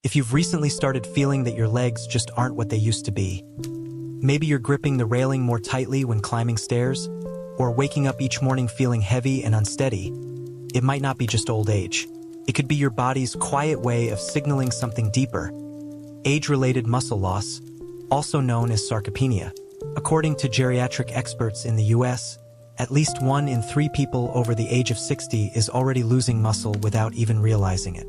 If you've recently started feeling that your legs just aren't what they used to be, maybe you're gripping the railing more tightly when climbing stairs, or waking up each morning feeling heavy and unsteady, it might not be just old age. It could be your body's quiet way of signaling something deeper. Age-related muscle loss, also known as sarcopenia. According to geriatric experts in the US, at least 1 in 3 people over the age of 60 is already losing muscle without even realizing it.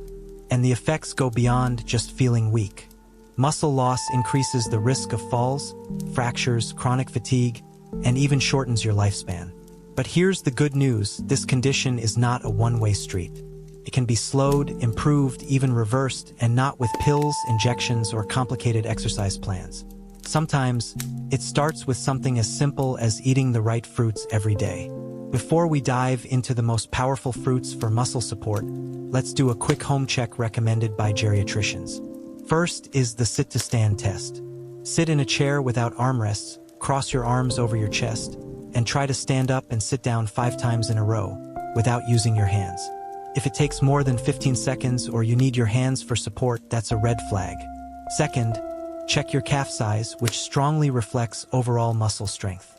And the effects go beyond just feeling weak. Muscle loss increases the risk of falls, fractures, chronic fatigue, and even shortens your lifespan. But here's the good news: this condition is not a one-way street. It can be slowed, improved, even reversed, and not with pills, injections, or complicated exercise plans. Sometimes, it starts with something as simple as eating the right fruits every day. Before we dive into the most powerful fruits for muscle support, let's do a quick home check recommended by geriatricians. First is the sit-to-stand test. Sit in a chair without armrests, cross your arms over your chest, and try to stand up and sit down 5 times in a row without using your hands. If it takes more than 15 seconds or you need your hands for support, that's a red flag. Second, check your calf size, which strongly reflects overall muscle strength.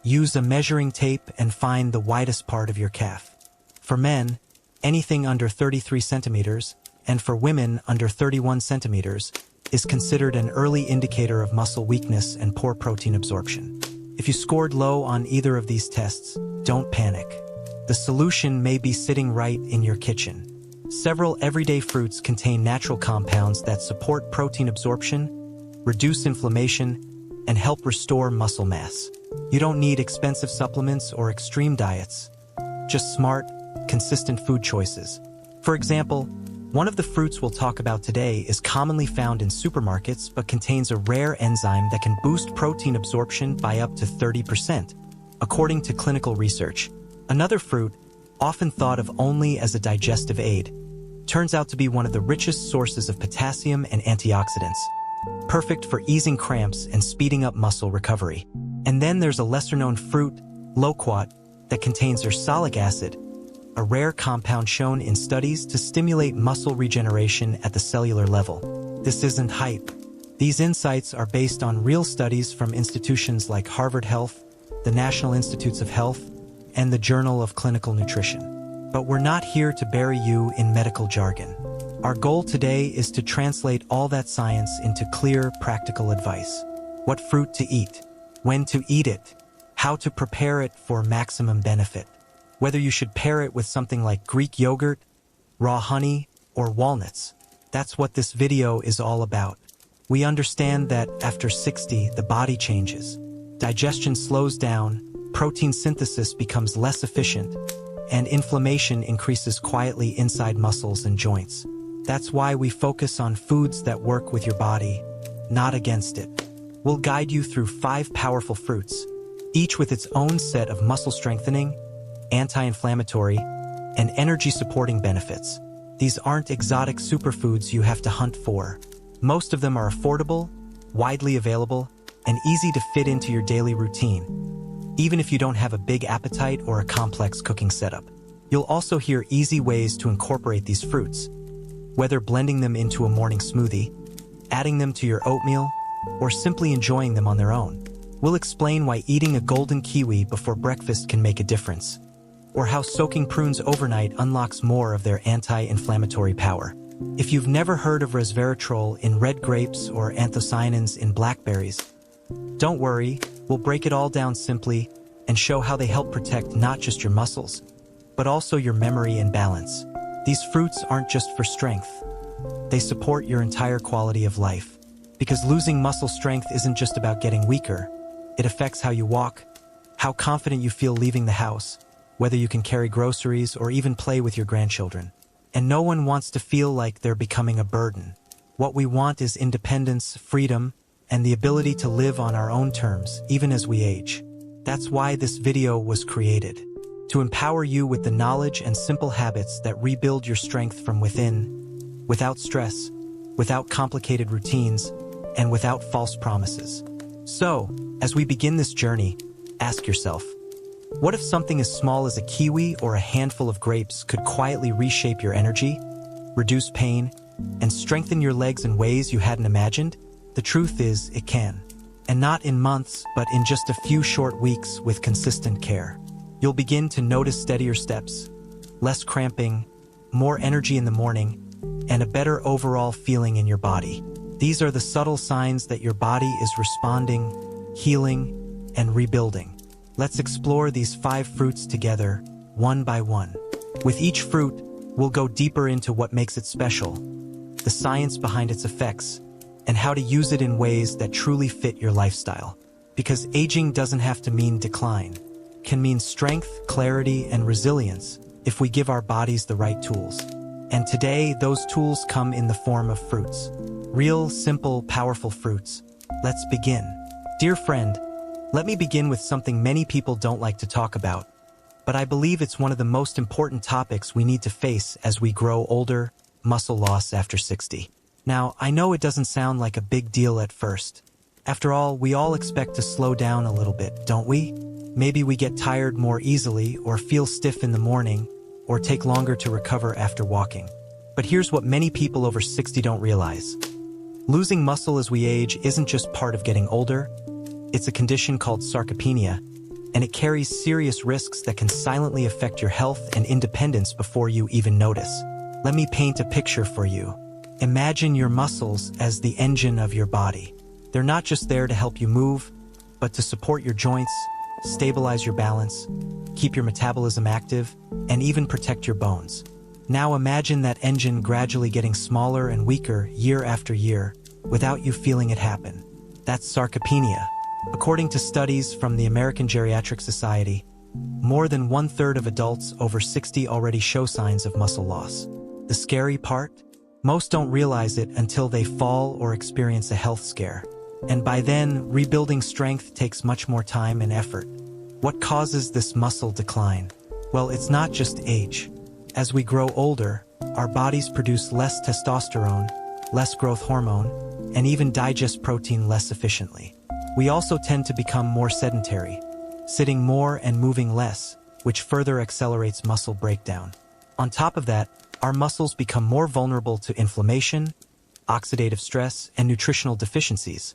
Use a measuring tape and find the widest part of your calf. For men, anything under 33 centimeters, and for women under 31 centimeters, is considered an early indicator of muscle weakness and poor protein absorption. If you scored low on either of these tests, don't panic. The solution may be sitting right in your kitchen. Several everyday fruits contain natural compounds that support protein absorption, reduce inflammation, and help restore muscle mass. You don't need expensive supplements or extreme diets, just smart, consistent food choices. For example, one of the fruits we'll talk about today is commonly found in supermarkets but contains a rare enzyme that can boost protein absorption by up to 30%, according to clinical research. Another fruit, often thought of only as a digestive aid, turns out to be one of the richest sources of potassium and antioxidants, perfect for easing cramps and speeding up muscle recovery. And then there's a lesser-known fruit, loquat, that contains ursolic acid, a rare compound shown in studies to stimulate muscle regeneration at the cellular level. This isn't hype. These insights are based on real studies from institutions like Harvard Health, the National Institutes of Health, and the Journal of Clinical Nutrition. But we're not here to bury you in medical jargon. Our goal today is to translate all that science into clear, practical advice. What fruit to eat, when to eat it, how to prepare it for maximum benefit, whether you should pair it with something like Greek yogurt, raw honey, or walnuts. That's what this video is all about. We understand that after 60, the body changes. Digestion slows down, protein synthesis becomes less efficient, and inflammation increases quietly inside muscles and joints. That's why we focus on foods that work with your body, not against it. We'll guide you through 5 powerful fruits, each with its own set of muscle-strengthening, anti-inflammatory, and energy-supporting benefits. These aren't exotic superfoods you have to hunt for. Most of them are affordable, widely available, and easy to fit into your daily routine, even if you don't have a big appetite or a complex cooking setup. You'll also hear easy ways to incorporate these fruits, whether blending them into a morning smoothie, adding them to your oatmeal, or simply enjoying them on their own. We'll explain why eating a golden kiwi before breakfast can make a difference, or how soaking prunes overnight unlocks more of their anti-inflammatory power. If you've never heard of resveratrol in red grapes or anthocyanins in blackberries, don't worry, we'll break it all down simply and show how they help protect not just your muscles, but also your memory and balance. These fruits aren't just for strength. They support your entire quality of life. Because losing muscle strength isn't just about getting weaker. It affects how you walk, how confident you feel leaving the house, whether you can carry groceries or even play with your grandchildren. And no one wants to feel like they're becoming a burden. What we want is independence, freedom, and the ability to live on our own terms, even as we age. That's why this video was created, to empower you with the knowledge and simple habits that rebuild your strength from within, without stress, without complicated routines, and without false promises. So, as we begin this journey, ask yourself, what if something as small as a kiwi or a handful of grapes could quietly reshape your energy, reduce pain, and strengthen your legs in ways you hadn't imagined? The truth is, it can. And not in months, but in just a few short weeks with consistent care. You'll begin to notice steadier steps, less cramping, more energy in the morning, and a better overall feeling in your body. These are the subtle signs that your body is responding, healing, and rebuilding. Let's explore these 5 fruits together, one by one. With each fruit, we'll go deeper into what makes it special, the science behind its effects, and how to use it in ways that truly fit your lifestyle. Because aging doesn't have to mean decline. It can mean strength, clarity, and resilience if we give our bodies the right tools. And today, those tools come in the form of fruits. Real, simple, powerful fruits. Let's begin. Dear friend, let me begin with something many people don't like to talk about, but I believe it's one of the most important topics we need to face as we grow older: muscle loss after 60. Now, I know it doesn't sound like a big deal at first. After all, we all expect to slow down a little bit, don't we? Maybe we get tired more easily, or feel stiff in the morning, or take longer to recover after walking. But here's what many people over 60 don't realize. Losing muscle as we age isn't just part of getting older. It's a condition called sarcopenia, and it carries serious risks that can silently affect your health and independence before you even notice. Let me paint a picture for you. Imagine your muscles as the engine of your body. They're not just there to help you move, but to support your joints, stabilize your balance, keep your metabolism active, and even protect your bones. Now imagine that engine gradually getting smaller and weaker year after year without you feeling it happen. That's sarcopenia. According to studies from the American Geriatric Society, more than 1/3 of adults over 60 already show signs of muscle loss. The scary part? Most don't realize it until they fall or experience a health scare. And by then, rebuilding strength takes much more time and effort. What causes this muscle decline? Well, it's not just age. As we grow older, our bodies produce less testosterone, less growth hormone, and even digest protein less efficiently. We also tend to become more sedentary, sitting more and moving less, which further accelerates muscle breakdown. On top of that, our muscles become more vulnerable to inflammation, oxidative stress, and nutritional deficiencies,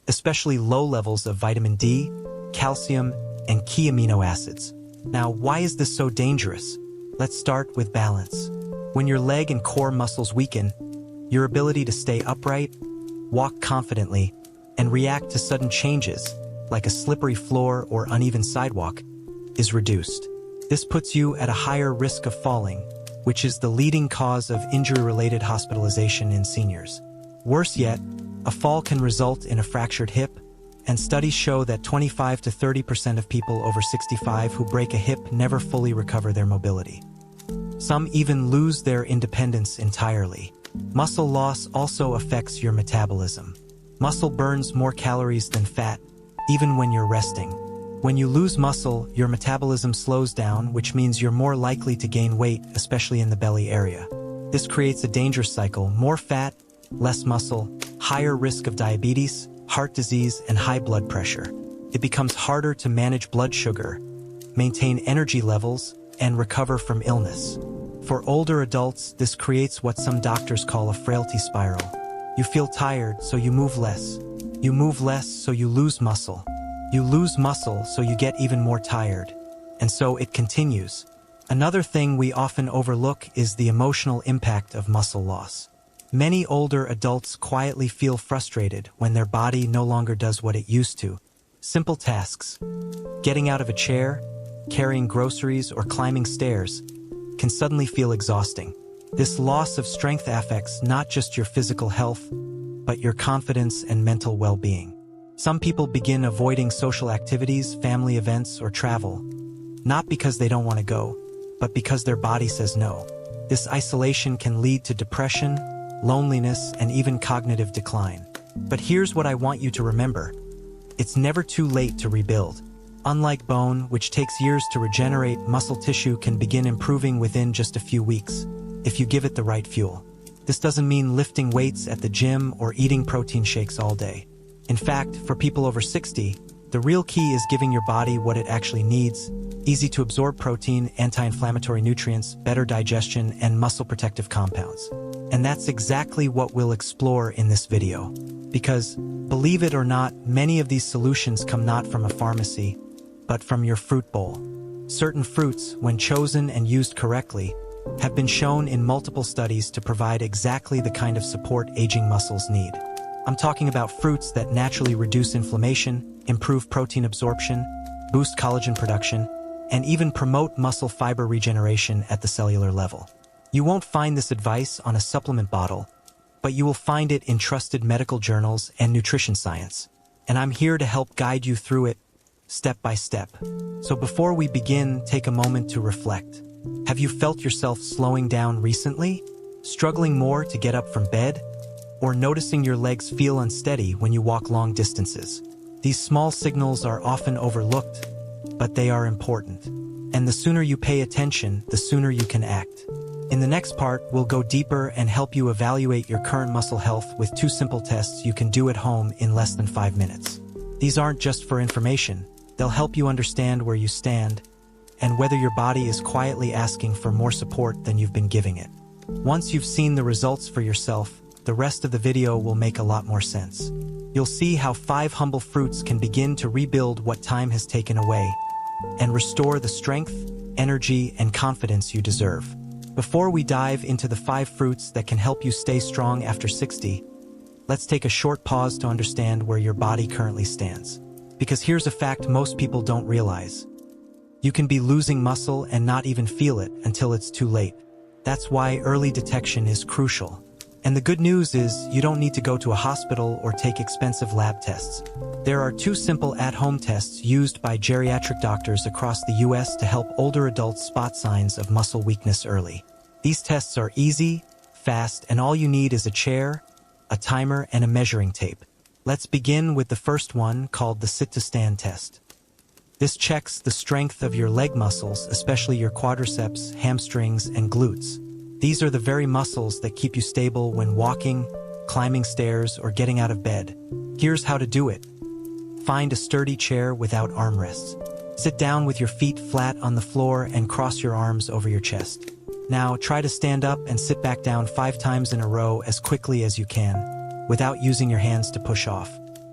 especially low levels of vitamin D, calcium, and key amino acids. Now, why is this so dangerous? Let's start with balance. When your leg and core muscles weaken, your ability to stay upright, walk confidently, and react to sudden changes, like a slippery floor or uneven sidewalk, is reduced. This puts you at a higher risk of falling, which is the leading cause of injury-related hospitalization in seniors. Worse yet, a fall can result in a fractured hip, and studies show that 25 to 30% of people over 65 who break a hip never fully recover their mobility. Some even lose their independence entirely. Muscle loss also affects your metabolism. Muscle burns more calories than fat, even when you're resting. When you lose muscle, your metabolism slows down, which means you're more likely to gain weight, especially in the belly area. This creates a dangerous cycle: more fat, less muscle, higher risk of diabetes, heart disease, and high blood pressure. It becomes harder to manage blood sugar, maintain energy levels, and recover from illness. For older adults, this creates what some doctors call a frailty spiral. You feel tired, so you move less. You move less, so you lose muscle. You lose muscle, so you get even more tired. And so it continues. Another thing we often overlook is the emotional impact of muscle loss. Many older adults quietly feel frustrated when their body no longer does what it used to. Simple tasks, getting out of a chair, carrying groceries, or climbing stairs, can suddenly feel exhausting. This loss of strength affects not just your physical health, but your confidence and mental well-being. Some people begin avoiding social activities, family events, or travel, not because they don't want to go, but because their body says no. This isolation can lead to depression, loneliness, and even cognitive decline. But here's what I want you to remember. It's never too late to rebuild. Unlike bone, which takes years to regenerate, muscle tissue can begin improving within just a few weeks, if you give it the right fuel. This doesn't mean lifting weights at the gym or eating protein shakes all day. In fact, for people over 60, The real key is giving your body what it actually needs: easy to absorb protein, anti-inflammatory nutrients, better digestion, and muscle protective compounds. And that's exactly what we'll explore in this video. Because, believe it or not, many of these solutions come not from a pharmacy, but from your fruit bowl. Certain fruits, when chosen and used correctly, have been shown in multiple studies to provide exactly the kind of support aging muscles need. I'm talking about fruits that naturally reduce inflammation, improve protein absorption, boost collagen production, and even promote muscle fiber regeneration at the cellular level. You won't find this advice on a supplement bottle, but you will find it in trusted medical journals and nutrition science. And I'm here to help guide you through it, step by step. So before we begin, take a moment to reflect. Have you felt yourself slowing down recently? Struggling more to get up from bed? Or noticing your legs feel unsteady when you walk long distances? These small signals are often overlooked, but they are important. And the sooner you pay attention, the sooner you can act. In the next part, we'll go deeper and help you evaluate your current muscle health with 2 simple tests you can do at home in less than 5 minutes. These aren't just for information. They'll help you understand where you stand and whether your body is quietly asking for more support than you've been giving it. Once you've seen the results for yourself, the rest of the video will make a lot more sense. You'll see how 5 humble fruits can begin to rebuild what time has taken away and restore the strength, energy, and confidence you deserve. Before we dive into the 5 fruits that can help you stay strong after 60, let's take a short pause to understand where your body currently stands. Because here's a fact most people don't realize. You can be losing muscle and not even feel it until it's too late. That's why early detection is crucial. And the good news is you don't need to go to a hospital or take expensive lab tests. There are 2 simple at-home tests used by geriatric doctors across the US to help older adults spot signs of muscle weakness early. These tests are easy, fast, and all you need is a chair, a timer, and a measuring tape. Let's begin with the first one, called the sit-to-stand test. This checks the strength of your leg muscles, especially your quadriceps, hamstrings, and glutes. These are the very muscles that keep you stable when walking, climbing stairs, or getting out of bed. Here's how to do it. Find a sturdy chair without armrests. Sit down with your feet flat on the floor and cross your arms over your chest. Now try to stand up and sit back down 5 times in a row as quickly as you can, without using your hands to push off.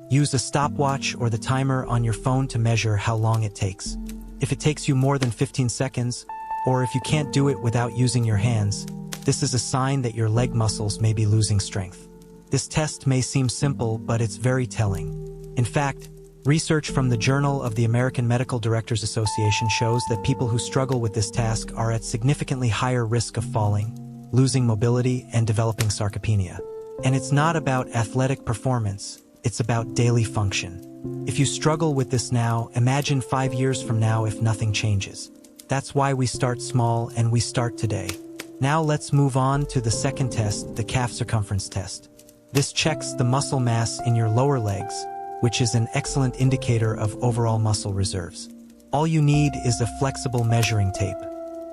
Use a stopwatch or the timer on your phone to measure how long it takes. If it takes you more than 15 seconds, or if you can't do it without using your hands, this is a sign that your leg muscles may be losing strength. This test may seem simple, but it's very telling. In fact, research from the Journal of the American Medical Directors Association shows that people who struggle with this task are at significantly higher risk of falling, losing mobility, and developing sarcopenia. And it's not about athletic performance, it's about daily function. If you struggle with this now, imagine 5 years from now if nothing changes. That's why we start small, and we start today. Now let's move on to the second test, the calf circumference test. This checks the muscle mass in your lower legs, which is an excellent indicator of overall muscle reserves. All you need is a flexible measuring tape.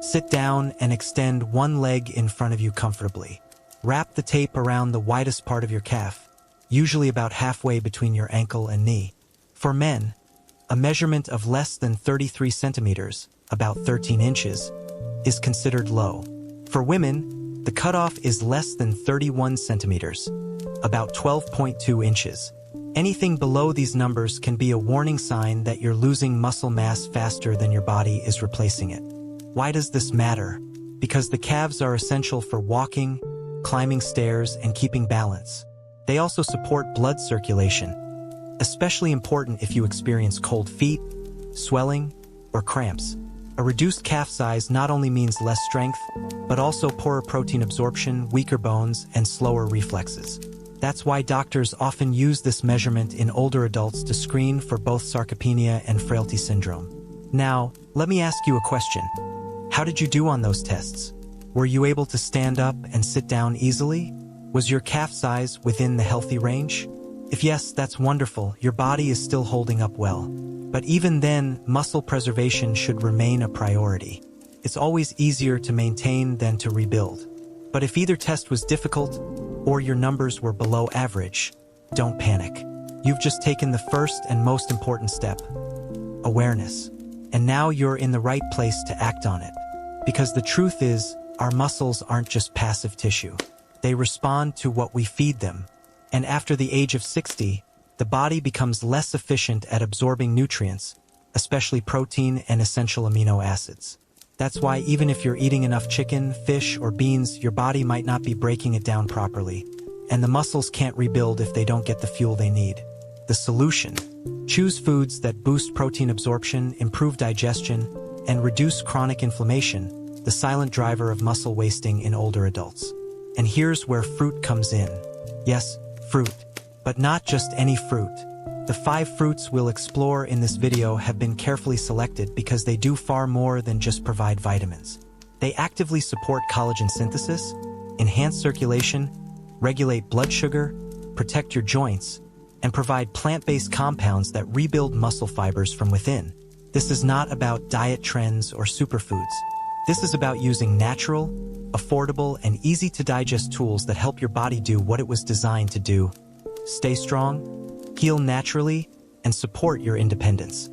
Sit down and extend one leg in front of you comfortably. Wrap the tape around the widest part of your calf, usually about halfway between your ankle and knee. For men, a measurement of less than 33 centimeters, about 13 inches, is considered low. For women, the cutoff is less than 31 centimeters, about 12.2 inches. Anything below these numbers can be a warning sign that you're losing muscle mass faster than your body is replacing it. Why does this matter? Because the calves are essential for walking, climbing stairs, and keeping balance. They also support blood circulation, especially important if you experience cold feet, swelling, or cramps. A reduced calf size not only means less strength, but also poorer protein absorption, weaker bones, and slower reflexes. That's why doctors often use this measurement in older adults to screen for both sarcopenia and frailty syndrome. Now, let me ask you a question. How did you do on those tests? Were you able to stand up and sit down easily? Was your calf size within the healthy range? If yes, that's wonderful. Your body is still holding up well. But even then, muscle preservation should remain a priority. It's always easier to maintain than to rebuild. But if either test was difficult or your numbers were below average, don't panic. You've just taken the first and most important step: awareness. And now you're in the right place to act on it. Because the truth is, our muscles aren't just passive tissue. They respond to what we feed them. And after the age of 60, the body becomes less efficient at absorbing nutrients, especially protein and essential amino acids. That's why even if you're eating enough chicken, fish, or beans, your body might not be breaking it down properly. And the muscles can't rebuild if they don't get the fuel they need. The solution: choose foods that boost protein absorption, improve digestion, and reduce chronic inflammation, the silent driver of muscle wasting in older adults. And here's where fruit comes in. Yes, fruit, but not just any fruit. The 5 fruits we'll explore in this video have been carefully selected because they do far more than just provide vitamins. They actively support collagen synthesis, enhance circulation, regulate blood sugar, protect your joints, and provide plant-based compounds that rebuild muscle fibers from within. This is not about diet trends or superfoods. This is about using natural, affordable, and easy-to-digest tools that help your body do what it was designed to do: stay strong, heal naturally, and support your independence.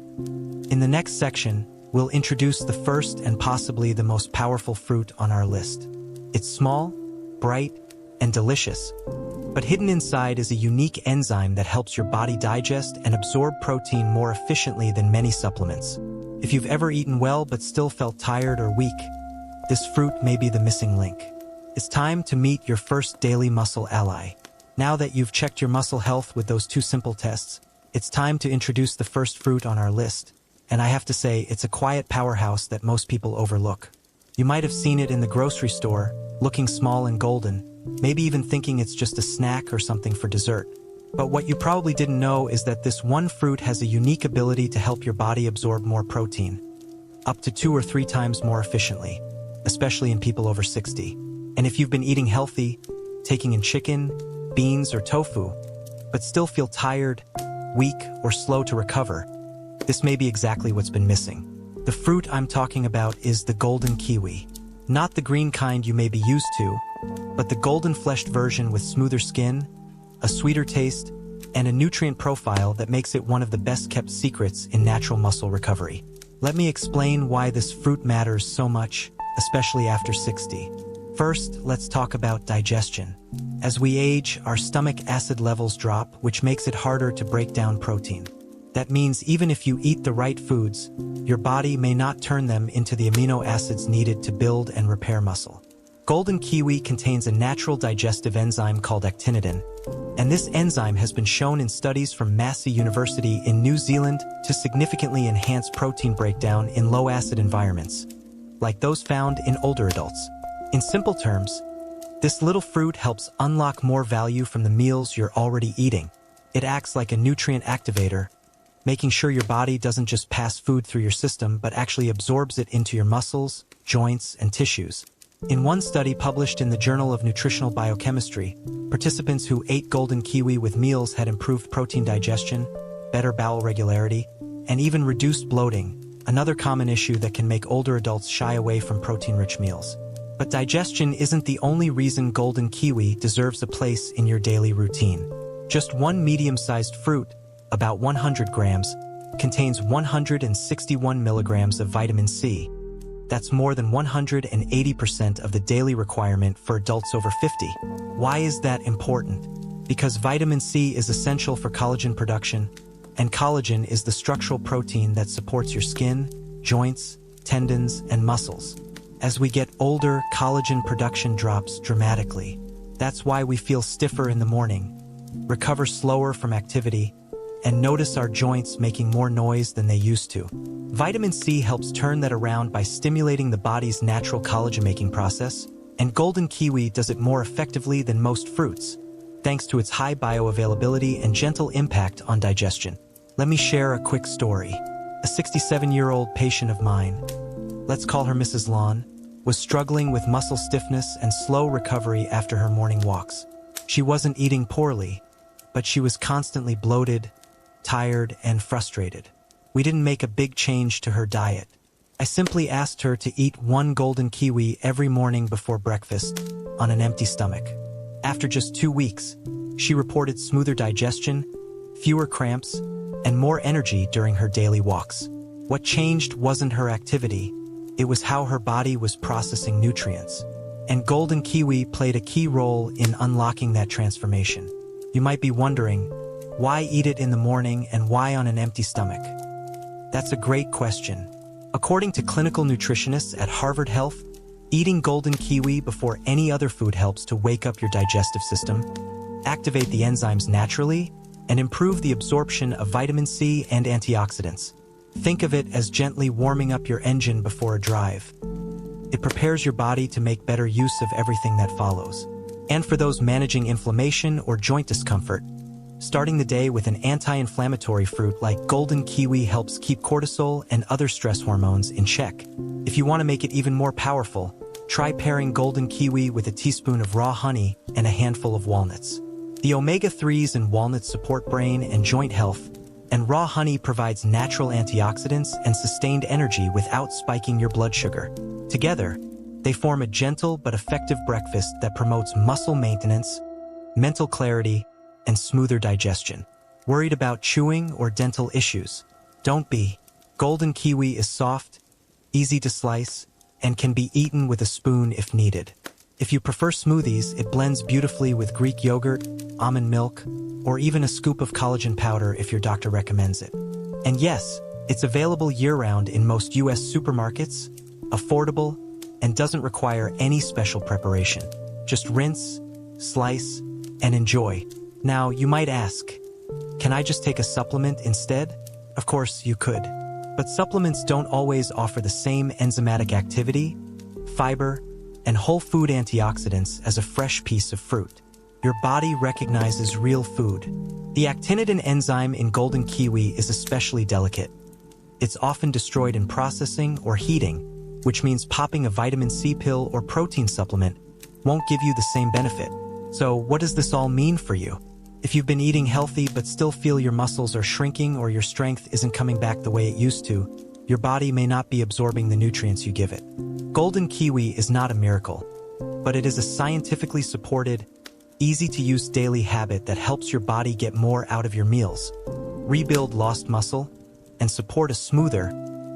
In the next section, we'll introduce the first and possibly the most powerful fruit on our list. It's small, bright, and delicious, but hidden inside is a unique enzyme that helps your body digest and absorb protein more efficiently than many supplements. If you've ever eaten well but still felt tired or weak, this fruit may be the missing link. It's time to meet your first daily muscle ally. Now that you've checked your muscle health with those 2 simple tests, it's time to introduce the first fruit on our list. And I have to say, it's a quiet powerhouse that most people overlook. You might have seen it in the grocery store, looking small and golden, maybe even thinking it's just a snack or something for dessert. But what you probably didn't know is that this one fruit has a unique ability to help your body absorb more protein, up to 2 or 3 times more efficiently, especially in people over 60. And if you've been eating healthy, taking in chicken, beans, or tofu, but still feel tired, weak, or slow to recover, this may be exactly what's been missing. The fruit I'm talking about is the golden kiwi. Not the green kind you may be used to, but the golden-fleshed version with smoother skin, a sweeter taste, and a nutrient profile that makes it one of the best-kept secrets in natural muscle recovery. Let me explain why this fruit matters so much, especially after 60. First, let's talk about digestion. As we age, our stomach acid levels drop, which makes it harder to break down protein. That means even if you eat the right foods, your body may not turn them into the amino acids needed to build and repair muscle. Golden kiwi contains a natural digestive enzyme called actinidin, and this enzyme has been shown in studies from Massey University in New Zealand to significantly enhance protein breakdown in low-acid environments, like those found in older adults. In simple terms, this little fruit helps unlock more value from the meals you're already eating. It acts like a nutrient activator, making sure your body doesn't just pass food through your system but actually absorbs it into your muscles, joints, and tissues. In one study published in the Journal of Nutritional Biochemistry, participants who ate golden kiwi with meals had improved protein digestion, better bowel regularity, and even reduced bloating, another common issue that can make older adults shy away from protein-rich meals. But digestion isn't the only reason golden kiwi deserves a place in your daily routine. Just one medium-sized fruit, about 100 grams, contains 161 milligrams of vitamin C. That's more than 180% of the daily requirement for adults over 50. Why is that important? Because vitamin C is essential for collagen production, and collagen is the structural protein that supports your skin, joints, tendons, and muscles. As we get older, collagen production drops dramatically. That's why we feel stiffer in the morning, recover slower from activity, and notice our joints making more noise than they used to. Vitamin C helps turn that around by stimulating the body's natural collagen-making process, and golden kiwi does it more effectively than most fruits, thanks to its high bioavailability and gentle impact on digestion. Let me share a quick story. A 67-year-old patient of mine, let's call her Mrs. Lawn, was struggling with muscle stiffness and slow recovery after her morning walks. She wasn't eating poorly, but she was constantly bloated, tired, and frustrated. We didn't make a big change to her diet. I simply asked her to eat one golden kiwi every morning before breakfast, on an empty stomach. After just 2 weeks, she reported smoother digestion, fewer cramps, and more energy during her daily walks. What changed wasn't her activity, it was how her body was processing nutrients. And golden kiwi played a key role in unlocking that transformation. You might be wondering, why eat it in the morning and why on an empty stomach? That's a great question. According to clinical nutritionists at Harvard Health, eating golden kiwi before any other food helps to wake up your digestive system, activate the enzymes naturally, and improve the absorption of vitamin C and antioxidants. Think of it as gently warming up your engine before a drive. It prepares your body to make better use of everything that follows. And for those managing inflammation or joint discomfort, starting the day with an anti-inflammatory fruit like golden kiwi helps keep cortisol and other stress hormones in check. If you want to make it even more powerful, try pairing golden kiwi with a teaspoon of raw honey and a handful of walnuts. The omega-3s in walnuts support brain and joint health, and raw honey provides natural antioxidants and sustained energy without spiking your blood sugar. Together, they form a gentle but effective breakfast that promotes muscle maintenance, mental clarity, and smoother digestion. Worried about chewing or dental issues? Don't be. Golden kiwi is soft, easy to slice, and can be eaten with a spoon if needed. If you prefer smoothies, it blends beautifully with Greek yogurt, almond milk, or even a scoop of collagen powder if your doctor recommends it. And yes, it's available year-round in most US supermarkets, affordable, and doesn't require any special preparation. Just rinse, slice, and enjoy. Now, you might ask, can I just take a supplement instead? Of course, you could. But supplements don't always offer the same enzymatic activity, fiber, and whole food antioxidants as a fresh piece of fruit. Your body recognizes real food. The actinitin enzyme in golden kiwi is especially delicate. It's often destroyed in processing or heating, which means popping a vitamin C pill or protein supplement won't give you the same benefit. So what does this all mean for you? If you've been eating healthy but still feel your muscles are shrinking or your strength isn't coming back the way it used to, your body may not be absorbing the nutrients you give it. Golden kiwi is not a miracle, but it is a scientifically supported, easy-to-use daily habit that helps your body get more out of your meals, rebuild lost muscle, and support a smoother,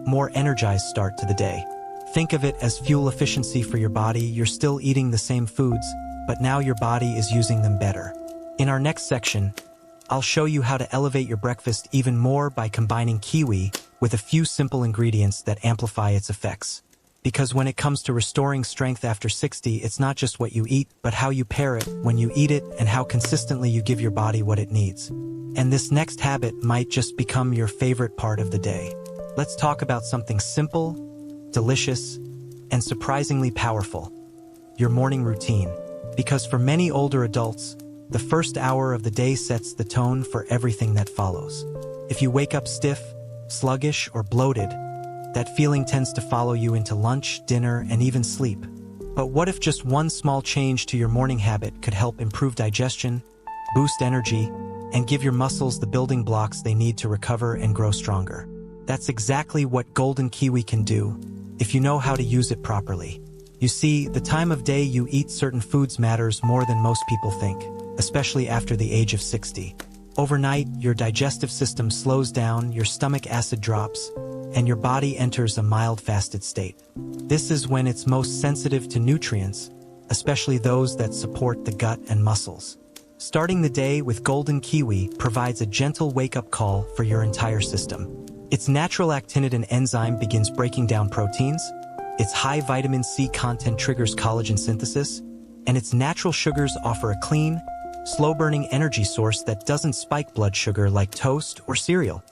more energized start to the day. Think of it as fuel efficiency for your body. You're still eating the same foods, but now your body is using them better. In our next section, I'll show you how to elevate your breakfast even more by combining kiwi with a few simple ingredients that amplify its effects. Because when it comes to restoring strength after 60, it's not just what you eat, but how you pair it, when you eat it, and how consistently you give your body what it needs. And this next habit might just become your favorite part of the day. Let's talk about something simple, delicious, and surprisingly powerful: your morning routine. Because for many older adults, the first hour of the day sets the tone for everything that follows. If you wake up stiff, sluggish, or bloated, that feeling tends to follow you into lunch, dinner, and even sleep. But what if just one small change to your morning habit could help improve digestion, boost energy, and give your muscles the building blocks they need to recover and grow stronger? That's exactly what golden kiwi can do, if you know how to use it properly. You see, the time of day you eat certain foods matters more than most people think, especially after the age of 60. Overnight, your digestive system slows down, your stomach acid drops, and your body enters a mild fasted state. This is when it's most sensitive to nutrients, especially those that support the gut and muscles. Starting the day with golden kiwi provides a gentle wake-up call for your entire system. Its natural actinitin enzyme begins breaking down proteins, its high vitamin C content triggers collagen synthesis, and its natural sugars offer a clean, slow-burning energy source that doesn't spike blood sugar like toast or cereal.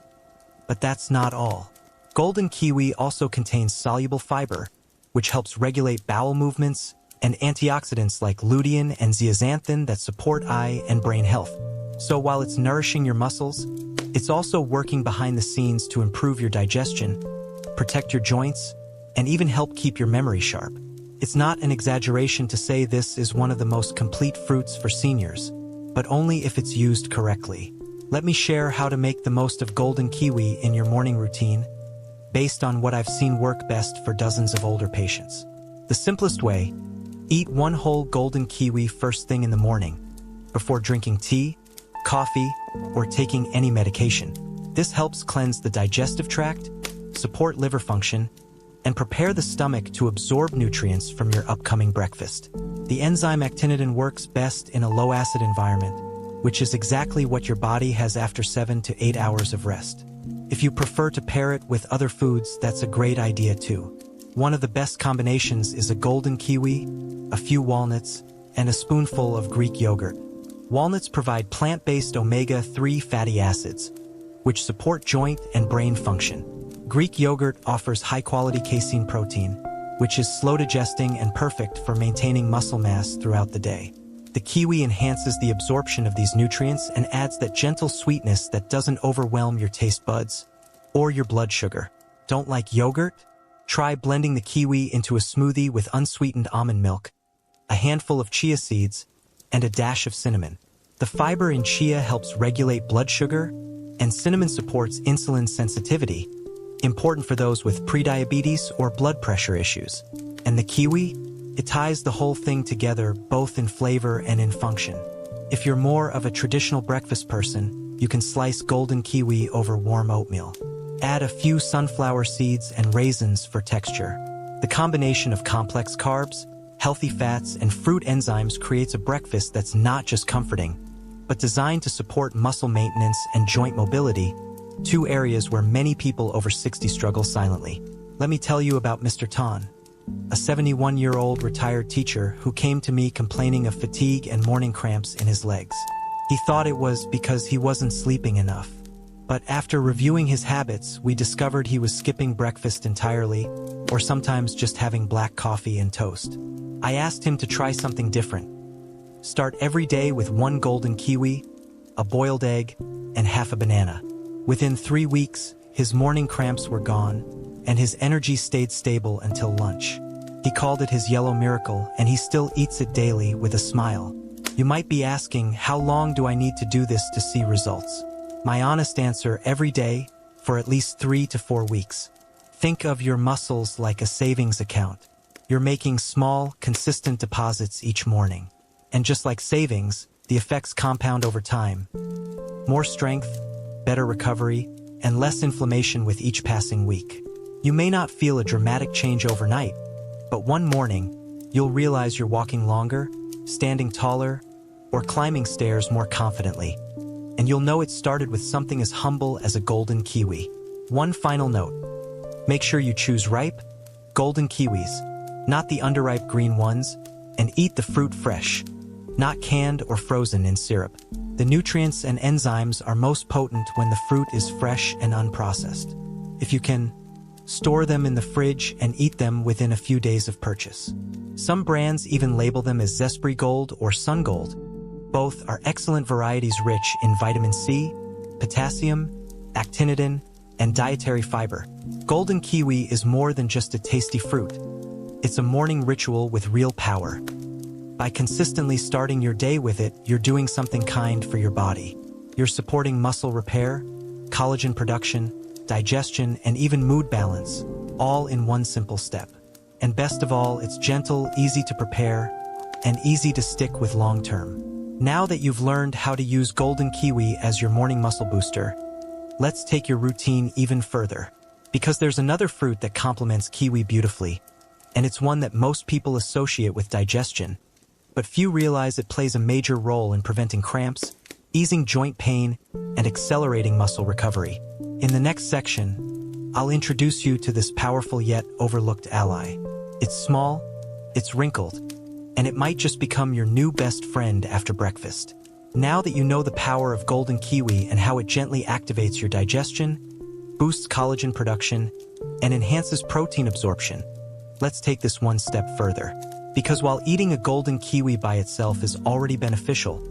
But that's not all. Golden kiwi also contains soluble fiber, which helps regulate bowel movements, and antioxidants like lutein and zeaxanthin that support eye and brain health. So while it's nourishing your muscles, it's also working behind the scenes to improve your digestion, protect your joints, and even help keep your memory sharp. It's not an exaggeration to say this is one of the most complete fruits for seniors, but only if it's used correctly. Let me share how to make the most of golden kiwi in your morning routine, based on what I've seen work best for dozens of older patients. The simplest way: eat one whole golden kiwi first thing in the morning, before drinking tea, coffee, or taking any medication. This helps cleanse the digestive tract, support liver function, and prepare the stomach to absorb nutrients from your upcoming breakfast. The enzyme actinidin works best in a low-acid environment, which is exactly what your body has after 7 to 8 hours of rest. If you prefer to pair it with other foods, that's a great idea too. One of the best combinations is a golden kiwi, a few walnuts, and a spoonful of Greek yogurt. Walnuts provide plant-based omega-3 fatty acids, which support joint and brain function. Greek yogurt offers high-quality casein protein, which is slow-digesting and perfect for maintaining muscle mass throughout the day. The kiwi enhances the absorption of these nutrients and adds that gentle sweetness that doesn't overwhelm your taste buds or your blood sugar. Don't like yogurt? Try blending the kiwi into a smoothie with unsweetened almond milk, a handful of chia seeds, and a dash of cinnamon. The fiber in chia helps regulate blood sugar, and cinnamon supports insulin sensitivity, important for those with prediabetes or blood pressure issues. And the kiwi? It ties the whole thing together, both in flavor and in function. If you're more of a traditional breakfast person, you can slice golden kiwi over warm oatmeal. Add a few sunflower seeds and raisins for texture. The combination of complex carbs, healthy fats, and fruit enzymes creates a breakfast that's not just comforting, but designed to support muscle maintenance and joint mobility, two areas where many people over 60 struggle silently. Let me tell you about Mr. Tan, a 71-year-old retired teacher who came to me complaining of fatigue and morning cramps in his legs. He thought it was because he wasn't sleeping enough. But after reviewing his habits, we discovered he was skipping breakfast entirely, or sometimes just having black coffee and toast. I asked him to try something different. Start every day with 1 golden kiwi, a boiled egg, and half a banana. Within 3 weeks, his morning cramps were gone, and his energy stayed stable until lunch. He called it his yellow miracle, and he still eats it daily with a smile. You might be asking, how long do I need to do this to see results? My honest answer, every day, for at least 3 to 4 weeks. Think of your muscles like a savings account. You're making small, consistent deposits each morning. And just like savings, the effects compound over time. More strength, better recovery, and less inflammation with each passing week. You may not feel a dramatic change overnight, but one morning, you'll realize you're walking longer, standing taller, or climbing stairs more confidently. And you'll know it started with something as humble as a golden kiwi. One final note. Make sure you choose ripe, golden kiwis, not the underripe green ones, and eat the fruit fresh, not canned or frozen in syrup. The nutrients and enzymes are most potent when the fruit is fresh and unprocessed. If you can, store them in the fridge and eat them within a few days of purchase. Some brands even label them as Zespri Gold or Sun Gold. Both are excellent varieties rich in vitamin C, potassium, actinidin, and dietary fiber. Golden kiwi is more than just a tasty fruit. It's a morning ritual with real power. By consistently starting your day with it, you're doing something kind for your body. You're supporting muscle repair, collagen production, digestion, and even mood balance, all in one simple step. And best of all, it's gentle, easy to prepare, and easy to stick with long-term. Now that you've learned how to use golden kiwi as your morning muscle booster, let's take your routine even further. Because there's another fruit that complements kiwi beautifully, and it's one that most people associate with digestion, but few realize it plays a major role in preventing cramps, easing joint pain, and accelerating muscle recovery. In the next section, I'll introduce you to this powerful yet overlooked ally. It's small, it's wrinkled, and it might just become your new best friend after breakfast. Now that you know the power of golden kiwi and how it gently activates your digestion, boosts collagen production, and enhances protein absorption, let's take this one step further. Because while eating a golden kiwi by itself is already beneficial,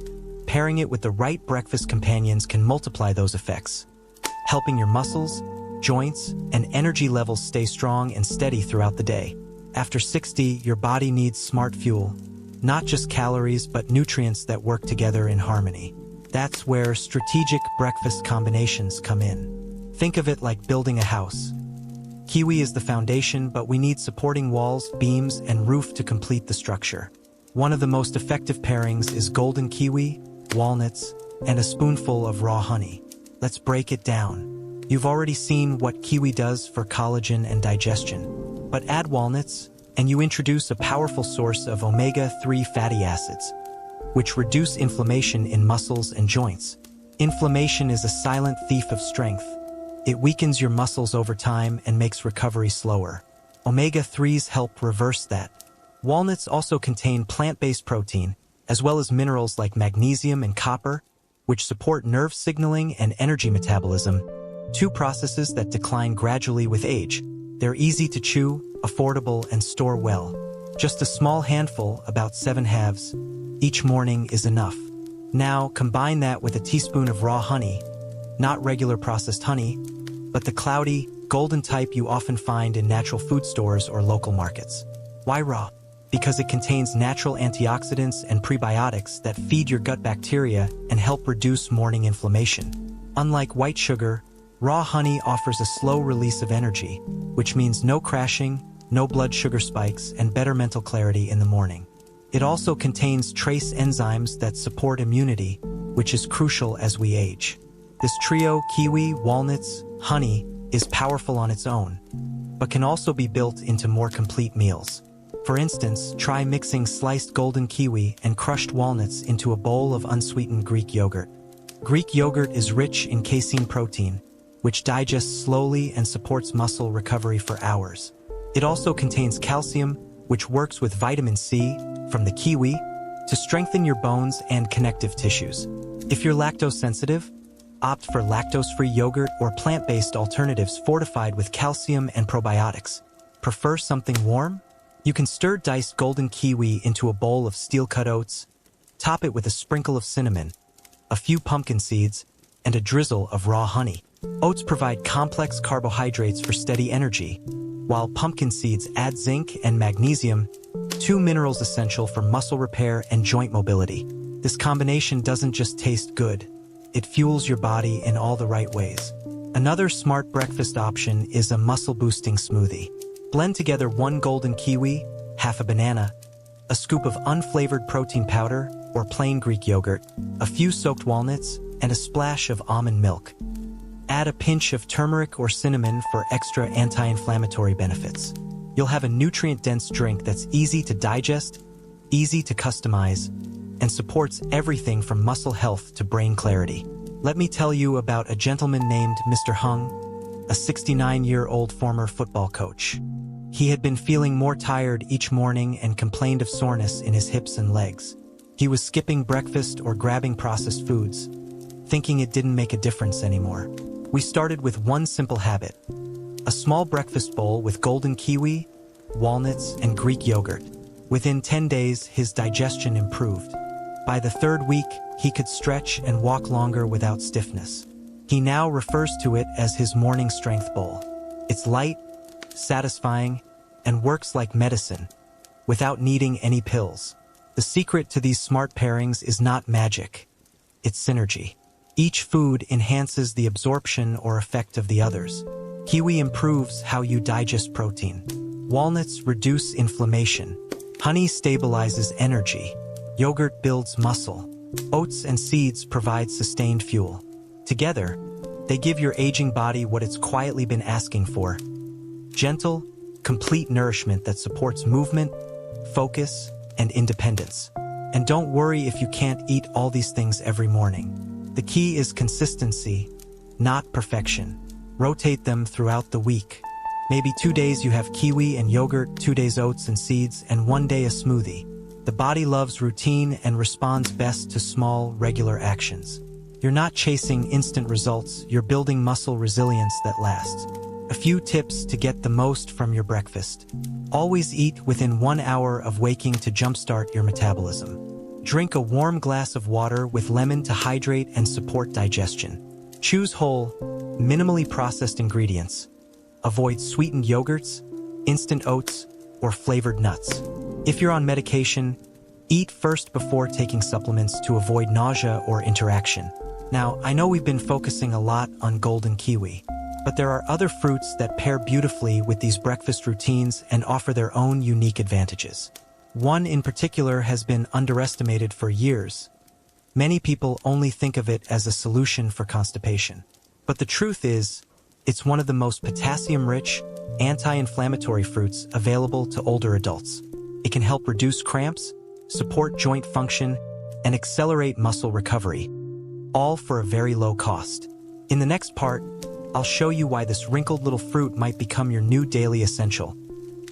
pairing it with the right breakfast companions can multiply those effects, helping your muscles, joints, and energy levels stay strong and steady throughout the day. After 60, your body needs smart fuel, not just calories, but nutrients that work together in harmony. That's where strategic breakfast combinations come in. Think of it like building a house. Kiwi is the foundation, but we need supporting walls, beams, and roof to complete the structure. One of the most effective pairings is golden kiwi, walnuts, and a spoonful of raw honey. Let's break it down. You've already seen what kiwi does for collagen and digestion, but add walnuts, and you introduce a powerful source of omega-3 fatty acids, which reduce inflammation in muscles and joints. Inflammation is a silent thief of strength. It weakens your muscles over time and makes recovery slower. Omega-3s help reverse that. Walnuts also contain plant-based protein, as well as minerals like magnesium and copper, which support nerve signaling and energy metabolism, two processes that decline gradually with age. They're easy to chew, affordable, and store well. Just a small handful, about 7 halves, each morning is enough. Now, combine that with a teaspoon of raw honey, not regular processed honey, but the cloudy, golden type you often find in natural food stores or local markets. Why raw? Because it contains natural antioxidants and prebiotics that feed your gut bacteria and help reduce morning inflammation. Unlike white sugar, raw honey offers a slow release of energy, which means no crashing, no blood sugar spikes, and better mental clarity in the morning. It also contains trace enzymes that support immunity, which is crucial as we age. This trio, kiwi, walnuts, honey, is powerful on its own, but can also be built into more complete meals. For instance, try mixing sliced golden kiwi and crushed walnuts into a bowl of unsweetened Greek yogurt. Greek yogurt is rich in casein protein, which digests slowly and supports muscle recovery for hours. It also contains calcium, which works with vitamin C from the kiwi to strengthen your bones and connective tissues. If you're lactose sensitive, opt for lactose-free yogurt or plant-based alternatives fortified with calcium and probiotics. Prefer something warm? You can stir diced golden kiwi into a bowl of steel-cut oats, top it with a sprinkle of cinnamon, a few pumpkin seeds, and a drizzle of raw honey. Oats provide complex carbohydrates for steady energy, while pumpkin seeds add zinc and magnesium, two minerals essential for muscle repair and joint mobility. This combination doesn't just taste good, it fuels your body in all the right ways. Another smart breakfast option is a muscle-boosting smoothie. Blend together 1 golden kiwi, half a banana, a scoop of unflavored protein powder or plain Greek yogurt, a few soaked walnuts, and a splash of almond milk. Add a pinch of turmeric or cinnamon for extra anti-inflammatory benefits. You'll have a nutrient-dense drink that's easy to digest, easy to customize, and supports everything from muscle health to brain clarity. Let me tell you about a gentleman named Mr. Hung, a 69-year-old former football coach. He had been feeling more tired each morning and complained of soreness in his hips and legs. He was skipping breakfast or grabbing processed foods, thinking it didn't make a difference anymore. We started with one simple habit: a small breakfast bowl with golden kiwi, walnuts, and Greek yogurt. Within 10 days, his digestion improved. By the 3rd week, he could stretch and walk longer without stiffness. He now refers to it as his morning strength bowl. It's light, satisfying, and works like medicine, without needing any pills. The secret to these smart pairings is not magic, it's synergy. Each food enhances the absorption or effect of the others. Kiwi improves how you digest protein. Walnuts reduce inflammation. Honey stabilizes energy. Yogurt builds muscle. Oats and seeds provide sustained fuel. Together, they give your aging body what it's quietly been asking for: gentle, complete nourishment that supports movement, focus, and independence. And don't worry if you can't eat all these things every morning. The key is consistency, not perfection. Rotate them throughout the week. Maybe 2 days you have kiwi and yogurt, 2 days oats and seeds, and 1 day a smoothie. The body loves routine and responds best to small, regular actions. You're not chasing instant results, you're building muscle resilience that lasts. A few tips to get the most from your breakfast. Always eat within 1 hour of waking to jumpstart your metabolism. Drink a warm glass of water with lemon to hydrate and support digestion. Choose whole, minimally processed ingredients. Avoid sweetened yogurts, instant oats, or flavored nuts. If you're on medication, eat first before taking supplements to avoid nausea or interaction. Now, I know we've been focusing a lot on golden kiwi, but there are other fruits that pair beautifully with these breakfast routines and offer their own unique advantages. One in particular has been underestimated for years: Many people only think of it as a solution for constipation. But the truth is, it's one of the most potassium-rich, anti-inflammatory fruits available to older adults. It can help reduce cramps, support joint function, and accelerate muscle recovery, all for a very low cost. In the next part, I'll show you why this wrinkled little fruit might become your new daily essential,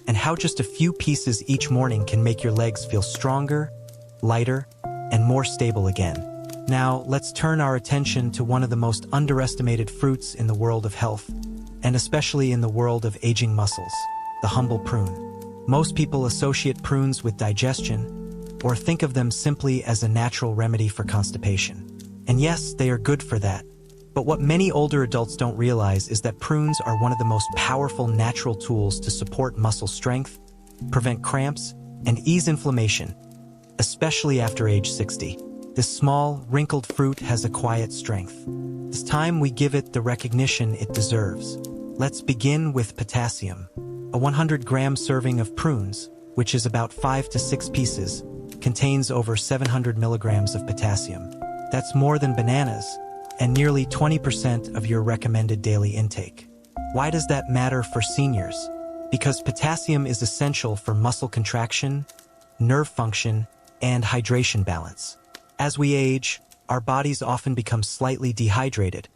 and how just a few pieces each morning can make your legs feel stronger, lighter, and more stable again. Now, let's turn our attention to one of the most underestimated fruits in the world of health, and especially in the world of aging muscles, the humble prune. Most people associate prunes with digestion, or think of them simply as a natural remedy for constipation. And yes, they are good for that. But what many older adults don't realize is that prunes are one of the most powerful natural tools to support muscle strength, prevent cramps, and ease inflammation, especially after age 60. This small, wrinkled fruit has a quiet strength. It's time we give it the recognition it deserves. Let's begin with potassium. A 100-gram serving of prunes, which is about 5 to 6 pieces, contains over 700 milligrams of potassium. That's more than bananas, and nearly 20% of your recommended daily intake. Why does that matter for seniors? Because potassium is essential for muscle contraction, nerve function, and hydration balance. As we age, our bodies often become slightly dehydrated,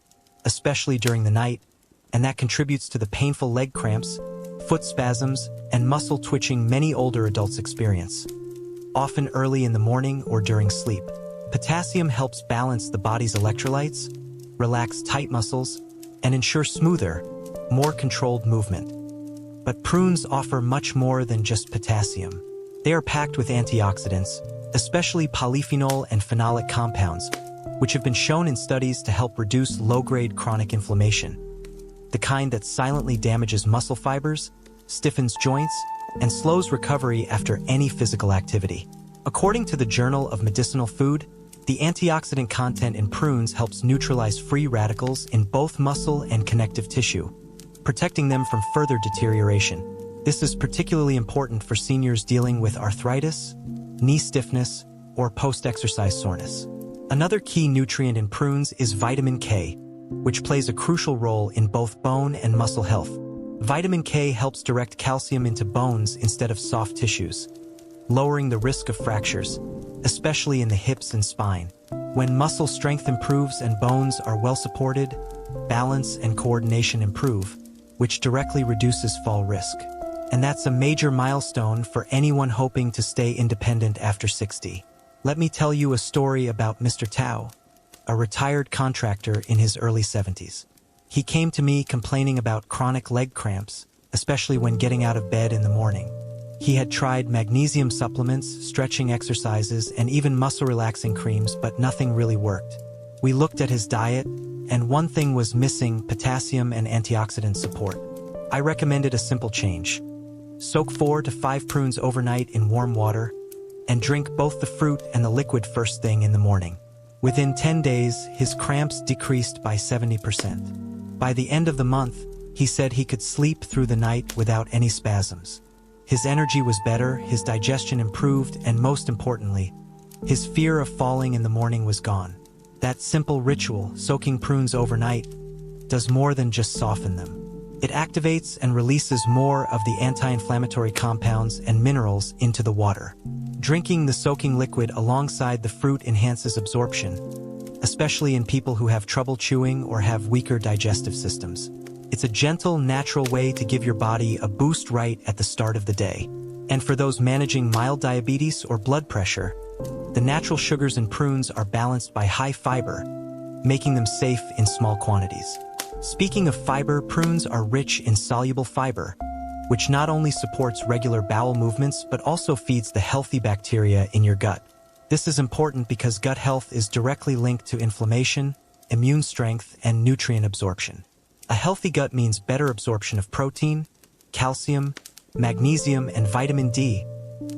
especially during the night, and that contributes to the painful leg cramps, foot spasms, and muscle twitching many older adults experience, often early in the morning or during sleep. Potassium helps balance the body's electrolytes, relax tight muscles, and ensure smoother, more controlled movement. But prunes offer much more than just potassium. They are packed with antioxidants, especially polyphenol and phenolic compounds, which have been shown in studies to help reduce low-grade chronic inflammation, the kind that silently damages muscle fibers, stiffens joints, and slows recovery after any physical activity. According to the Journal of Medicinal Food, the antioxidant content in prunes helps neutralize free radicals in both muscle and connective tissue, protecting them from further deterioration. This is particularly important for seniors dealing with arthritis, knee stiffness, or post-exercise soreness. Another key nutrient in prunes is vitamin K, which plays a crucial role in both bone and muscle health. Vitamin K helps direct calcium into bones instead of soft tissues, lowering the risk of fractures, especially in the hips and spine. When muscle strength improves and bones are well supported, balance and coordination improve, which directly reduces fall risk. And that's a major milestone for anyone hoping to stay independent after 60. Let me tell you a story about Mr. Tao, a retired contractor in his early 70s. He came to me complaining about chronic leg cramps, especially when getting out of bed in the morning. He had tried magnesium supplements, stretching exercises, and even muscle-relaxing creams, but nothing really worked. We looked at his diet, and one thing was missing: potassium and antioxidant support. I recommended a simple change. Soak 4 to 5 prunes overnight in warm water, and drink both the fruit and the liquid first thing in the morning. Within 10 days, his cramps decreased by 70%. By the end of the month, he said he could sleep through the night without any spasms. His energy was better, his digestion improved, and most importantly, his fear of falling in the morning was gone. That simple ritual, soaking prunes overnight, does more than just soften them. It activates and releases more of the anti-inflammatory compounds and minerals into the water. Drinking the soaking liquid alongside the fruit enhances absorption, especially in people who have trouble chewing or have weaker digestive systems. It's a gentle, natural way to give your body a boost right at the start of the day. And for those managing mild diabetes or blood pressure, the natural sugars in prunes are balanced by high fiber, making them safe in small quantities. Speaking of fiber, prunes are rich in soluble fiber, which not only supports regular bowel movements but also feeds the healthy bacteria in your gut. This is important because gut health is directly linked to inflammation, immune strength, and nutrient absorption. A healthy gut means better absorption of protein, calcium, magnesium, and vitamin D,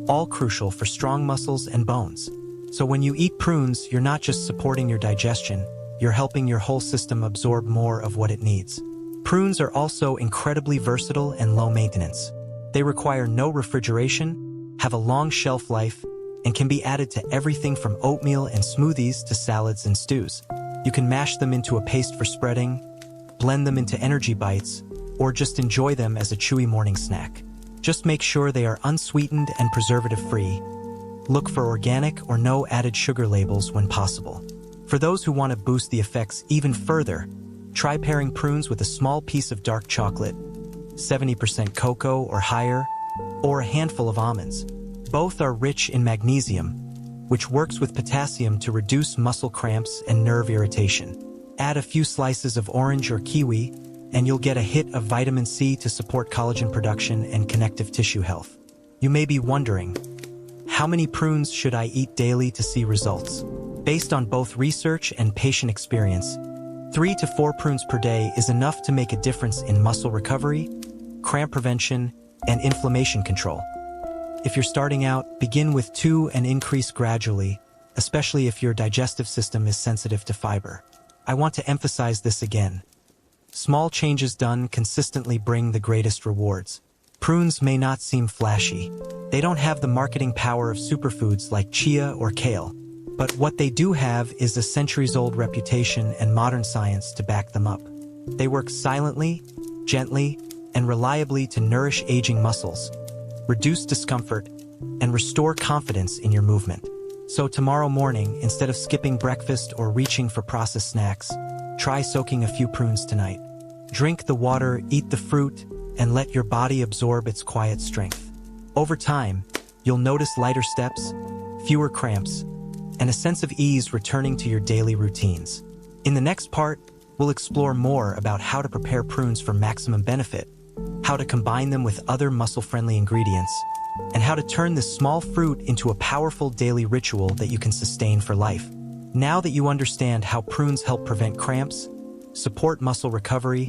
all crucial for strong muscles and bones. So when you eat prunes, you're not just supporting your digestion, you're helping your whole system absorb more of what it needs. Prunes are also incredibly versatile and low maintenance. They require no refrigeration, have a long shelf life, and can be added to everything from oatmeal and smoothies to salads and stews. You can mash them into a paste for spreading, blend them into energy bites, or just enjoy them as a chewy morning snack. Just make sure they are unsweetened and preservative-free. Look for organic or no added sugar labels when possible. For those who want to boost the effects even further, try pairing prunes with a small piece of dark chocolate, 70% cocoa or higher, or a handful of almonds. Both are rich in magnesium, which works with potassium to reduce muscle cramps and nerve irritation. Add a few slices of orange or kiwi, and you'll get a hit of vitamin C to support collagen production and connective tissue health. You may be wondering, how many prunes should I eat daily to see results? Based on both research and patient experience, 3 to 4 prunes per day is enough to make a difference in muscle recovery, cramp prevention, and inflammation control. If you're starting out, begin with 2 and increase gradually, especially if your digestive system is sensitive to fiber. I want to emphasize this again. Small changes done consistently bring the greatest rewards. Prunes may not seem flashy. They don't have the marketing power of superfoods like chia or kale. But what they do have is a centuries-old reputation and modern science to back them up. They work silently, gently, and reliably to nourish aging muscles, reduce discomfort, and restore confidence in your movement. So tomorrow morning, instead of skipping breakfast or reaching for processed snacks, try soaking a few prunes tonight. Drink the water, eat the fruit, and let your body absorb its quiet strength. Over time, you'll notice lighter steps, fewer cramps, and a sense of ease returning to your daily routines. In the next part, we'll explore more about how to prepare prunes for maximum benefit, how to combine them with other muscle-friendly ingredients, and how to turn this small fruit into a powerful daily ritual that you can sustain for life. Now that you understand how prunes help prevent cramps, support muscle recovery,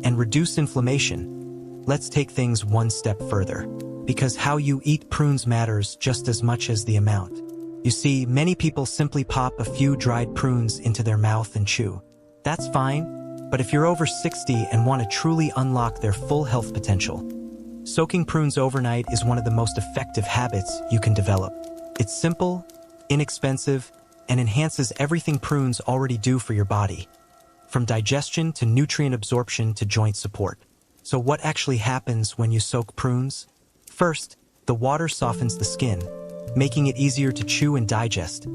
and reduce inflammation, let's take things one step further, because how you eat prunes matters just as much as the amount. You see, many people simply pop a few dried prunes into their mouth and chew. That's fine, but if you're over 60 and want to truly unlock their full health potential, soaking prunes overnight is one of the most effective habits you can develop. It's simple, inexpensive, and enhances everything prunes already do for your body, from digestion to nutrient absorption to joint support. So what actually happens when you soak prunes? First, the water softens the skin, making it easier to chew and digest,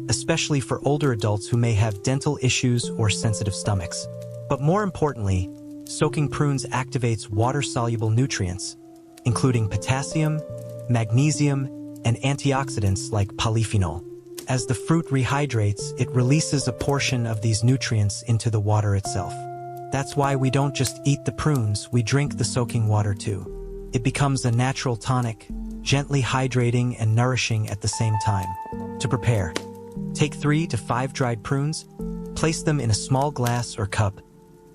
especially for older adults who may have dental issues or sensitive stomachs. But more importantly, soaking prunes activates water-soluble nutrients, including potassium, magnesium, and antioxidants like polyphenol. As the fruit rehydrates, it releases a portion of these nutrients into the water itself. That's why we don't just eat the prunes, we drink the soaking water too. It becomes a natural tonic, gently hydrating and nourishing at the same time. To prepare, take 3 to 5 dried prunes, place them in a small glass or cup,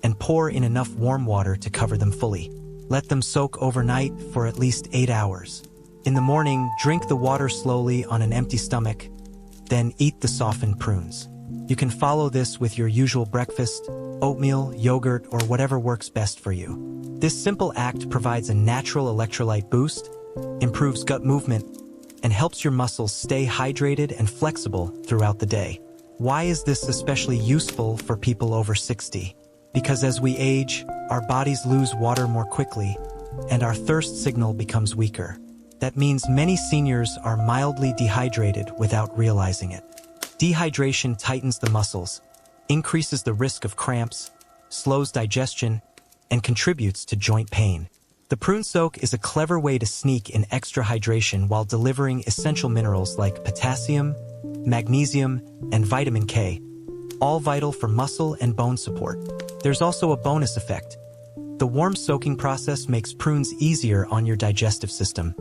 and pour in enough warm water to cover them fully. Let them soak overnight for at least 8 hours. In the morning, drink the water slowly on an empty stomach, then eat the softened prunes. You can follow this with your usual breakfast, oatmeal, yogurt, or whatever works best for you. This simple act provides a natural electrolyte boost, improves gut movement, and helps your muscles stay hydrated and flexible throughout the day. Why is this especially useful for people over 60? Because as we age, our bodies lose water more quickly, and our thirst signal becomes weaker. That means many seniors are mildly dehydrated without realizing it. Dehydration tightens the muscles, increases the risk of cramps, slows digestion, and contributes to joint pain. The prune soak is a clever way to sneak in extra hydration while delivering essential minerals like potassium, magnesium, and vitamin K, all vital for muscle and bone support. There's also a bonus effect. The warm soaking process makes prunes easier on your digestive system,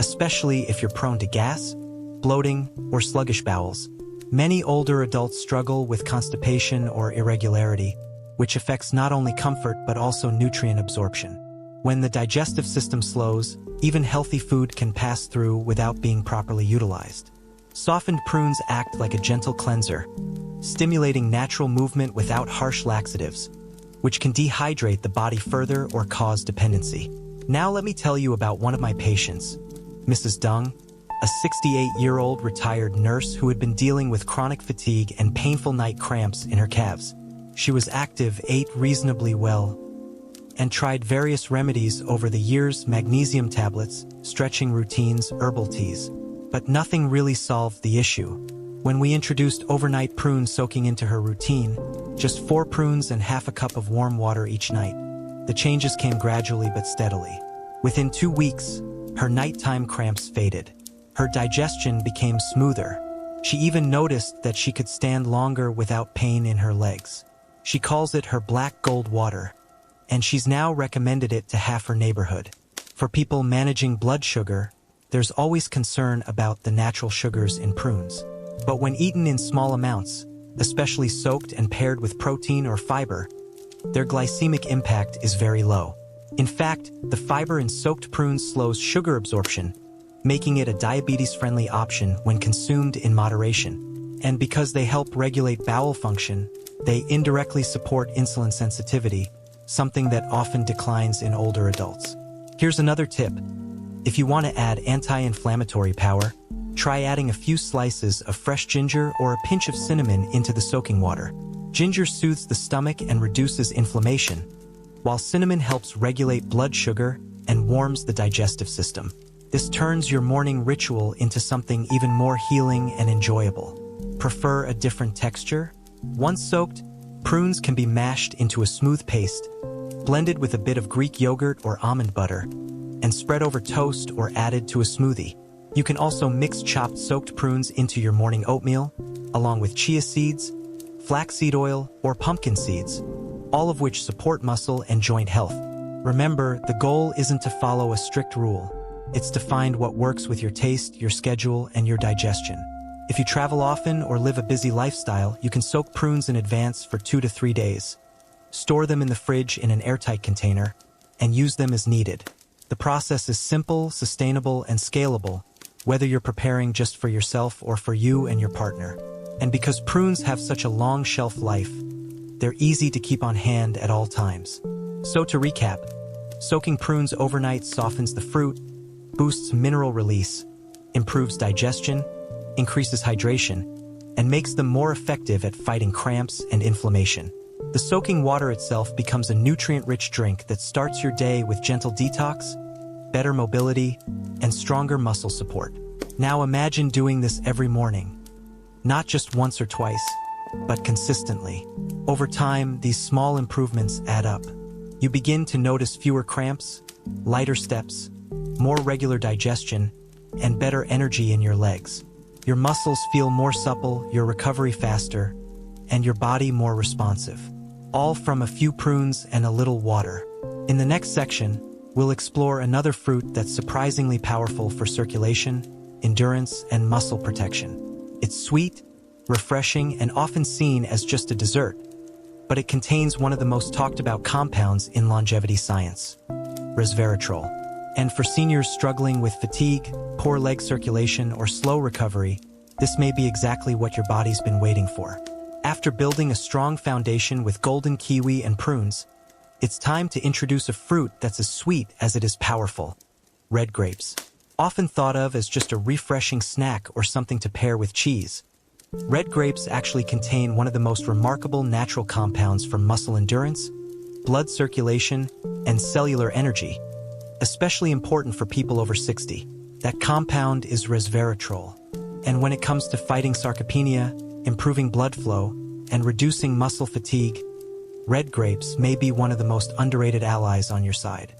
especially if you're prone to gas, bloating, or sluggish bowels. Many older adults struggle with constipation or irregularity, which affects not only comfort but also nutrient absorption. When the digestive system slows, even healthy food can pass through without being properly utilized. Softened prunes act like a gentle cleanser, stimulating natural movement without harsh laxatives, which can dehydrate the body further or cause dependency. Now let me tell you about one of my patients, Mrs. Dung. a 68-year-old retired nurse who had been dealing with chronic fatigue and painful night cramps in her calves. She was active, ate reasonably well, and tried various remedies over the years: magnesium tablets, stretching routines, herbal teas. But nothing really solved the issue. When we introduced overnight prune soaking into her routine, just 4 prunes and half a cup of warm water each night, the changes came gradually but steadily. Within 2 weeks, her nighttime cramps faded. Her digestion became smoother. She even noticed that she could stand longer without pain in her legs. She calls it her black gold water, and she's now recommended it to half her neighborhood. For people managing blood sugar, there's always concern about the natural sugars in prunes. But when eaten in small amounts, especially soaked and paired with protein or fiber, their glycemic impact is very low. In fact, the fiber in soaked prunes slows sugar absorption, making it a diabetes-friendly option when consumed in moderation. And because they help regulate bowel function, they indirectly support insulin sensitivity, something that often declines in older adults. Here's another tip. If you want to add anti-inflammatory power, try adding a few slices of fresh ginger or a pinch of cinnamon into the soaking water. Ginger soothes the stomach and reduces inflammation, while cinnamon helps regulate blood sugar and warms the digestive system. This turns your morning ritual into something even more healing and enjoyable. Prefer a different texture? Once soaked, prunes can be mashed into a smooth paste, blended with a bit of Greek yogurt or almond butter, and spread over toast or added to a smoothie. You can also mix chopped soaked prunes into your morning oatmeal, along with chia seeds, flaxseed oil, or pumpkin seeds, all of which support muscle and joint health. Remember, the goal isn't to follow a strict rule. It's to find what works with your taste, your schedule, and your digestion. If you travel often or live a busy lifestyle, you can soak prunes in advance for 2 to 3 days. Store them in the fridge in an airtight container, and use them as needed. The process is simple, sustainable, and scalable, whether you're preparing just for yourself or for you and your partner. And because prunes have such a long shelf life, they're easy to keep on hand at all times. So to recap, soaking prunes overnight softens the fruit, boosts mineral release, improves digestion, increases hydration, and makes them more effective at fighting cramps and inflammation. The soaking water itself becomes a nutrient-rich drink that starts your day with gentle detox, better mobility, and stronger muscle support. Now imagine doing this every morning. Not just once or twice, but consistently. Over time, these small improvements add up. You begin to notice fewer cramps, lighter steps, more regular digestion, and better energy in your legs. Your muscles feel more supple, your recovery faster, and your body more responsive. All from a few prunes and a little water. In the next section, we'll explore another fruit that's surprisingly powerful for circulation, endurance, and muscle protection. It's sweet, refreshing, and often seen as just a dessert, but it contains one of the most talked about compounds in longevity science, resveratrol. And for seniors struggling with fatigue, poor leg circulation, or slow recovery, this may be exactly what your body's been waiting for. After building a strong foundation with golden kiwi and prunes, it's time to introduce a fruit that's as sweet as it is powerful: red grapes. Often thought of as just a refreshing snack or something to pair with cheese, red grapes actually contain one of the most remarkable natural compounds for muscle endurance, blood circulation, and cellular energy, especially important for people over 60. That compound is resveratrol. And when it comes to fighting sarcopenia, improving blood flow, and reducing muscle fatigue, red grapes may be one of the most underrated allies on your side.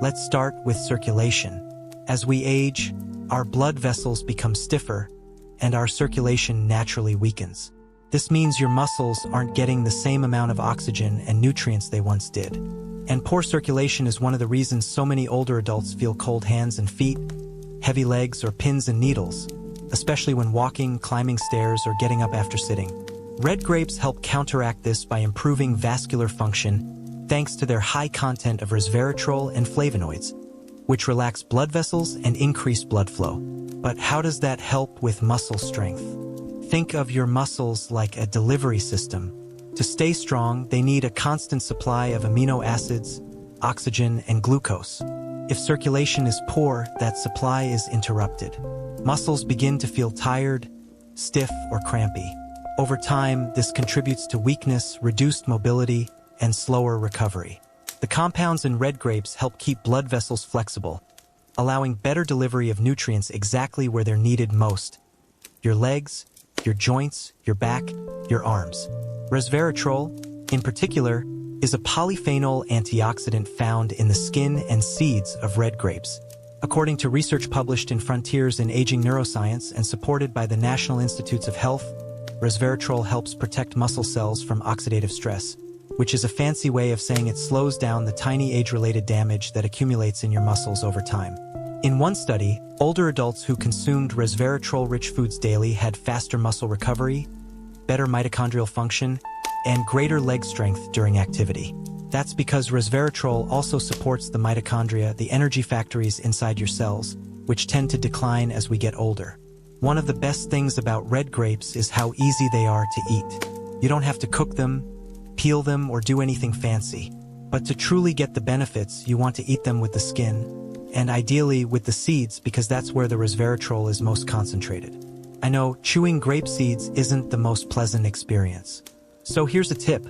Let's start with circulation. As we age, our blood vessels become stiffer, and our circulation naturally weakens. This means your muscles aren't getting the same amount of oxygen and nutrients they once did. And poor circulation is one of the reasons so many older adults feel cold hands and feet, heavy legs, or pins and needles, especially when walking, climbing stairs, or getting up after sitting. Red grapes help counteract this by improving vascular function thanks to their high content of resveratrol and flavonoids, which relax blood vessels and increase blood flow. But how does that help with muscle strength? Think of your muscles like a delivery system. To stay strong, they need a constant supply of amino acids, oxygen, and glucose. If circulation is poor, that supply is interrupted. Muscles begin to feel tired, stiff, or crampy. Over time, this contributes to weakness, reduced mobility, and slower recovery. The compounds in red grapes help keep blood vessels flexible, allowing better delivery of nutrients exactly where they're needed most. Your legs, your joints, your back, your arms. Resveratrol, in particular, is a polyphenol antioxidant found in the skin and seeds of red grapes. According to research published in Frontiers in Aging Neuroscience and supported by the National Institutes of Health, resveratrol helps protect muscle cells from oxidative stress, which is a fancy way of saying it slows down the tiny age-related damage that accumulates in your muscles over time. In one study, older adults who consumed resveratrol-rich foods daily had faster muscle recovery, better mitochondrial function, and greater leg strength during activity. That's because resveratrol also supports the mitochondria, the energy factories inside your cells, which tend to decline as we get older. One of the best things about red grapes is how easy they are to eat. You don't have to cook them, peel them, or do anything fancy. But to truly get the benefits, you want to eat them with the skin, and ideally with the seeds because that's where the resveratrol is most concentrated. I know chewing grape seeds isn't the most pleasant experience. So here's a tip.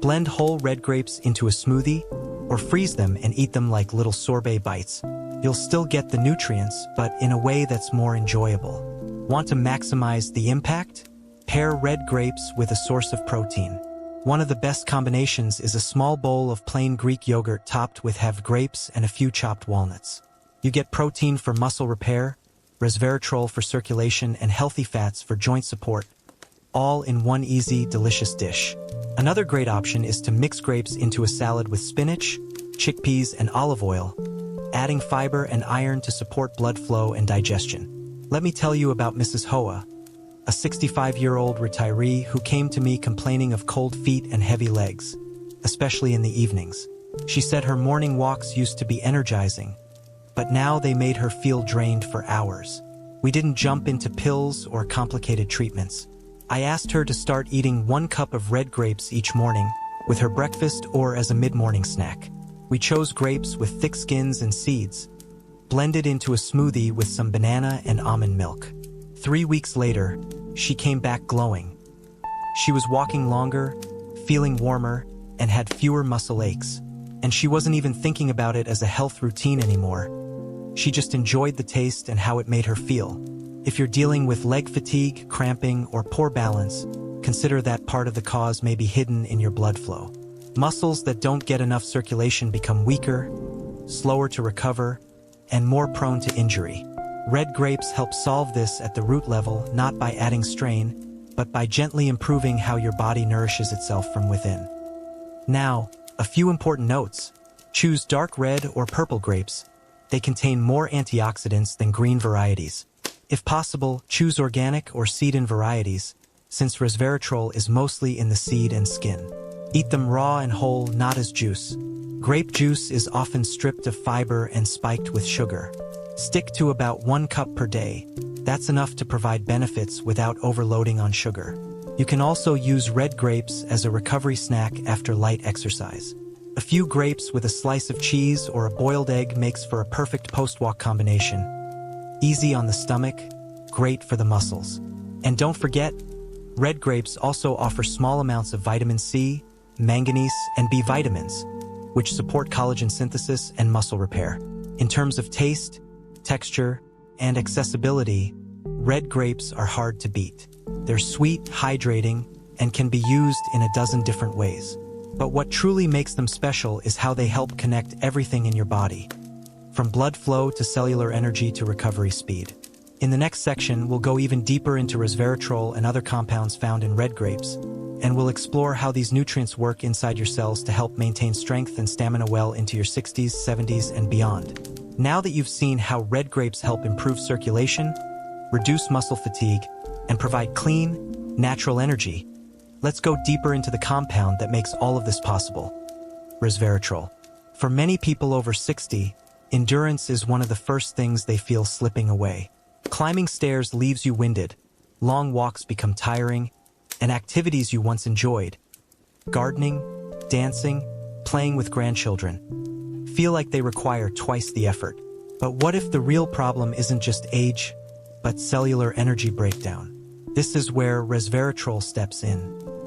Blend whole red grapes into a smoothie, or freeze them and eat them like little sorbet bites. You'll still get the nutrients, but in a way that's more enjoyable. Want to maximize the impact? Pair red grapes with a source of protein. One of the best combinations is a small bowl of plain Greek yogurt topped with halved grapes and a few chopped walnuts. You get protein for muscle repair, resveratrol for circulation, and healthy fats for joint support, all in one easy, delicious dish. Another great option is to mix grapes into a salad with spinach, chickpeas, and olive oil, adding fiber and iron to support blood flow and digestion. Let me tell you about Mrs. Hoa, a 65-year-old retiree who came to me complaining of cold feet and heavy legs, especially in the evenings. She said her morning walks used to be energizing, but now they made her feel drained for hours. We didn't jump into pills or complicated treatments. I asked her to start eating 1 cup of red grapes each morning, with her breakfast or as a mid-morning snack. We chose grapes with thick skins and seeds, blended into a smoothie with some banana and almond milk. 3 weeks later, she came back glowing. She was walking longer, feeling warmer, and had fewer muscle aches. And she wasn't even thinking about it as a health routine anymore. She just enjoyed the taste and how it made her feel. If you're dealing with leg fatigue, cramping, or poor balance, consider that part of the cause may be hidden in your blood flow. Muscles that don't get enough circulation become weaker, slower to recover, and more prone to injury. Red grapes help solve this at the root level, not by adding strain, but by gently improving how your body nourishes itself from within. Now, a few important notes. Choose dark red or purple grapes. They contain more antioxidants than green varieties. If possible, choose organic or seed-in varieties, since resveratrol is mostly in the seed and skin. Eat them raw and whole, not as juice. Grape juice is often stripped of fiber and spiked with sugar. Stick to about 1 cup per day. That's enough to provide benefits without overloading on sugar. You can also use red grapes as a recovery snack after light exercise. A few grapes with a slice of cheese or a boiled egg makes for a perfect post-walk combination. Easy on the stomach, great for the muscles. And don't forget, red grapes also offer small amounts of vitamin C, manganese, and B vitamins, which support collagen synthesis and muscle repair. In terms of taste, texture, and accessibility, red grapes are hard to beat. They're sweet, hydrating, and can be used in a dozen different ways. But what truly makes them special is how they help connect everything in your body, from blood flow to cellular energy to recovery speed. In the next section, we'll go even deeper into resveratrol and other compounds found in red grapes, and we'll explore how these nutrients work inside your cells to help maintain strength and stamina well into your 60s, 70s, and beyond. Now that you've seen how red grapes help improve circulation, reduce muscle fatigue, and provide clean, natural energy, let's go deeper into the compound that makes all of this possible: resveratrol. For many people over 60, endurance is one of the first things they feel slipping away. Climbing stairs leaves you winded, long walks become tiring, and activities you once enjoyed, gardening, dancing, playing with grandchildren, feel like they require twice the effort. But what if the real problem isn't just age, but cellular energy breakdown? This is where resveratrol steps in.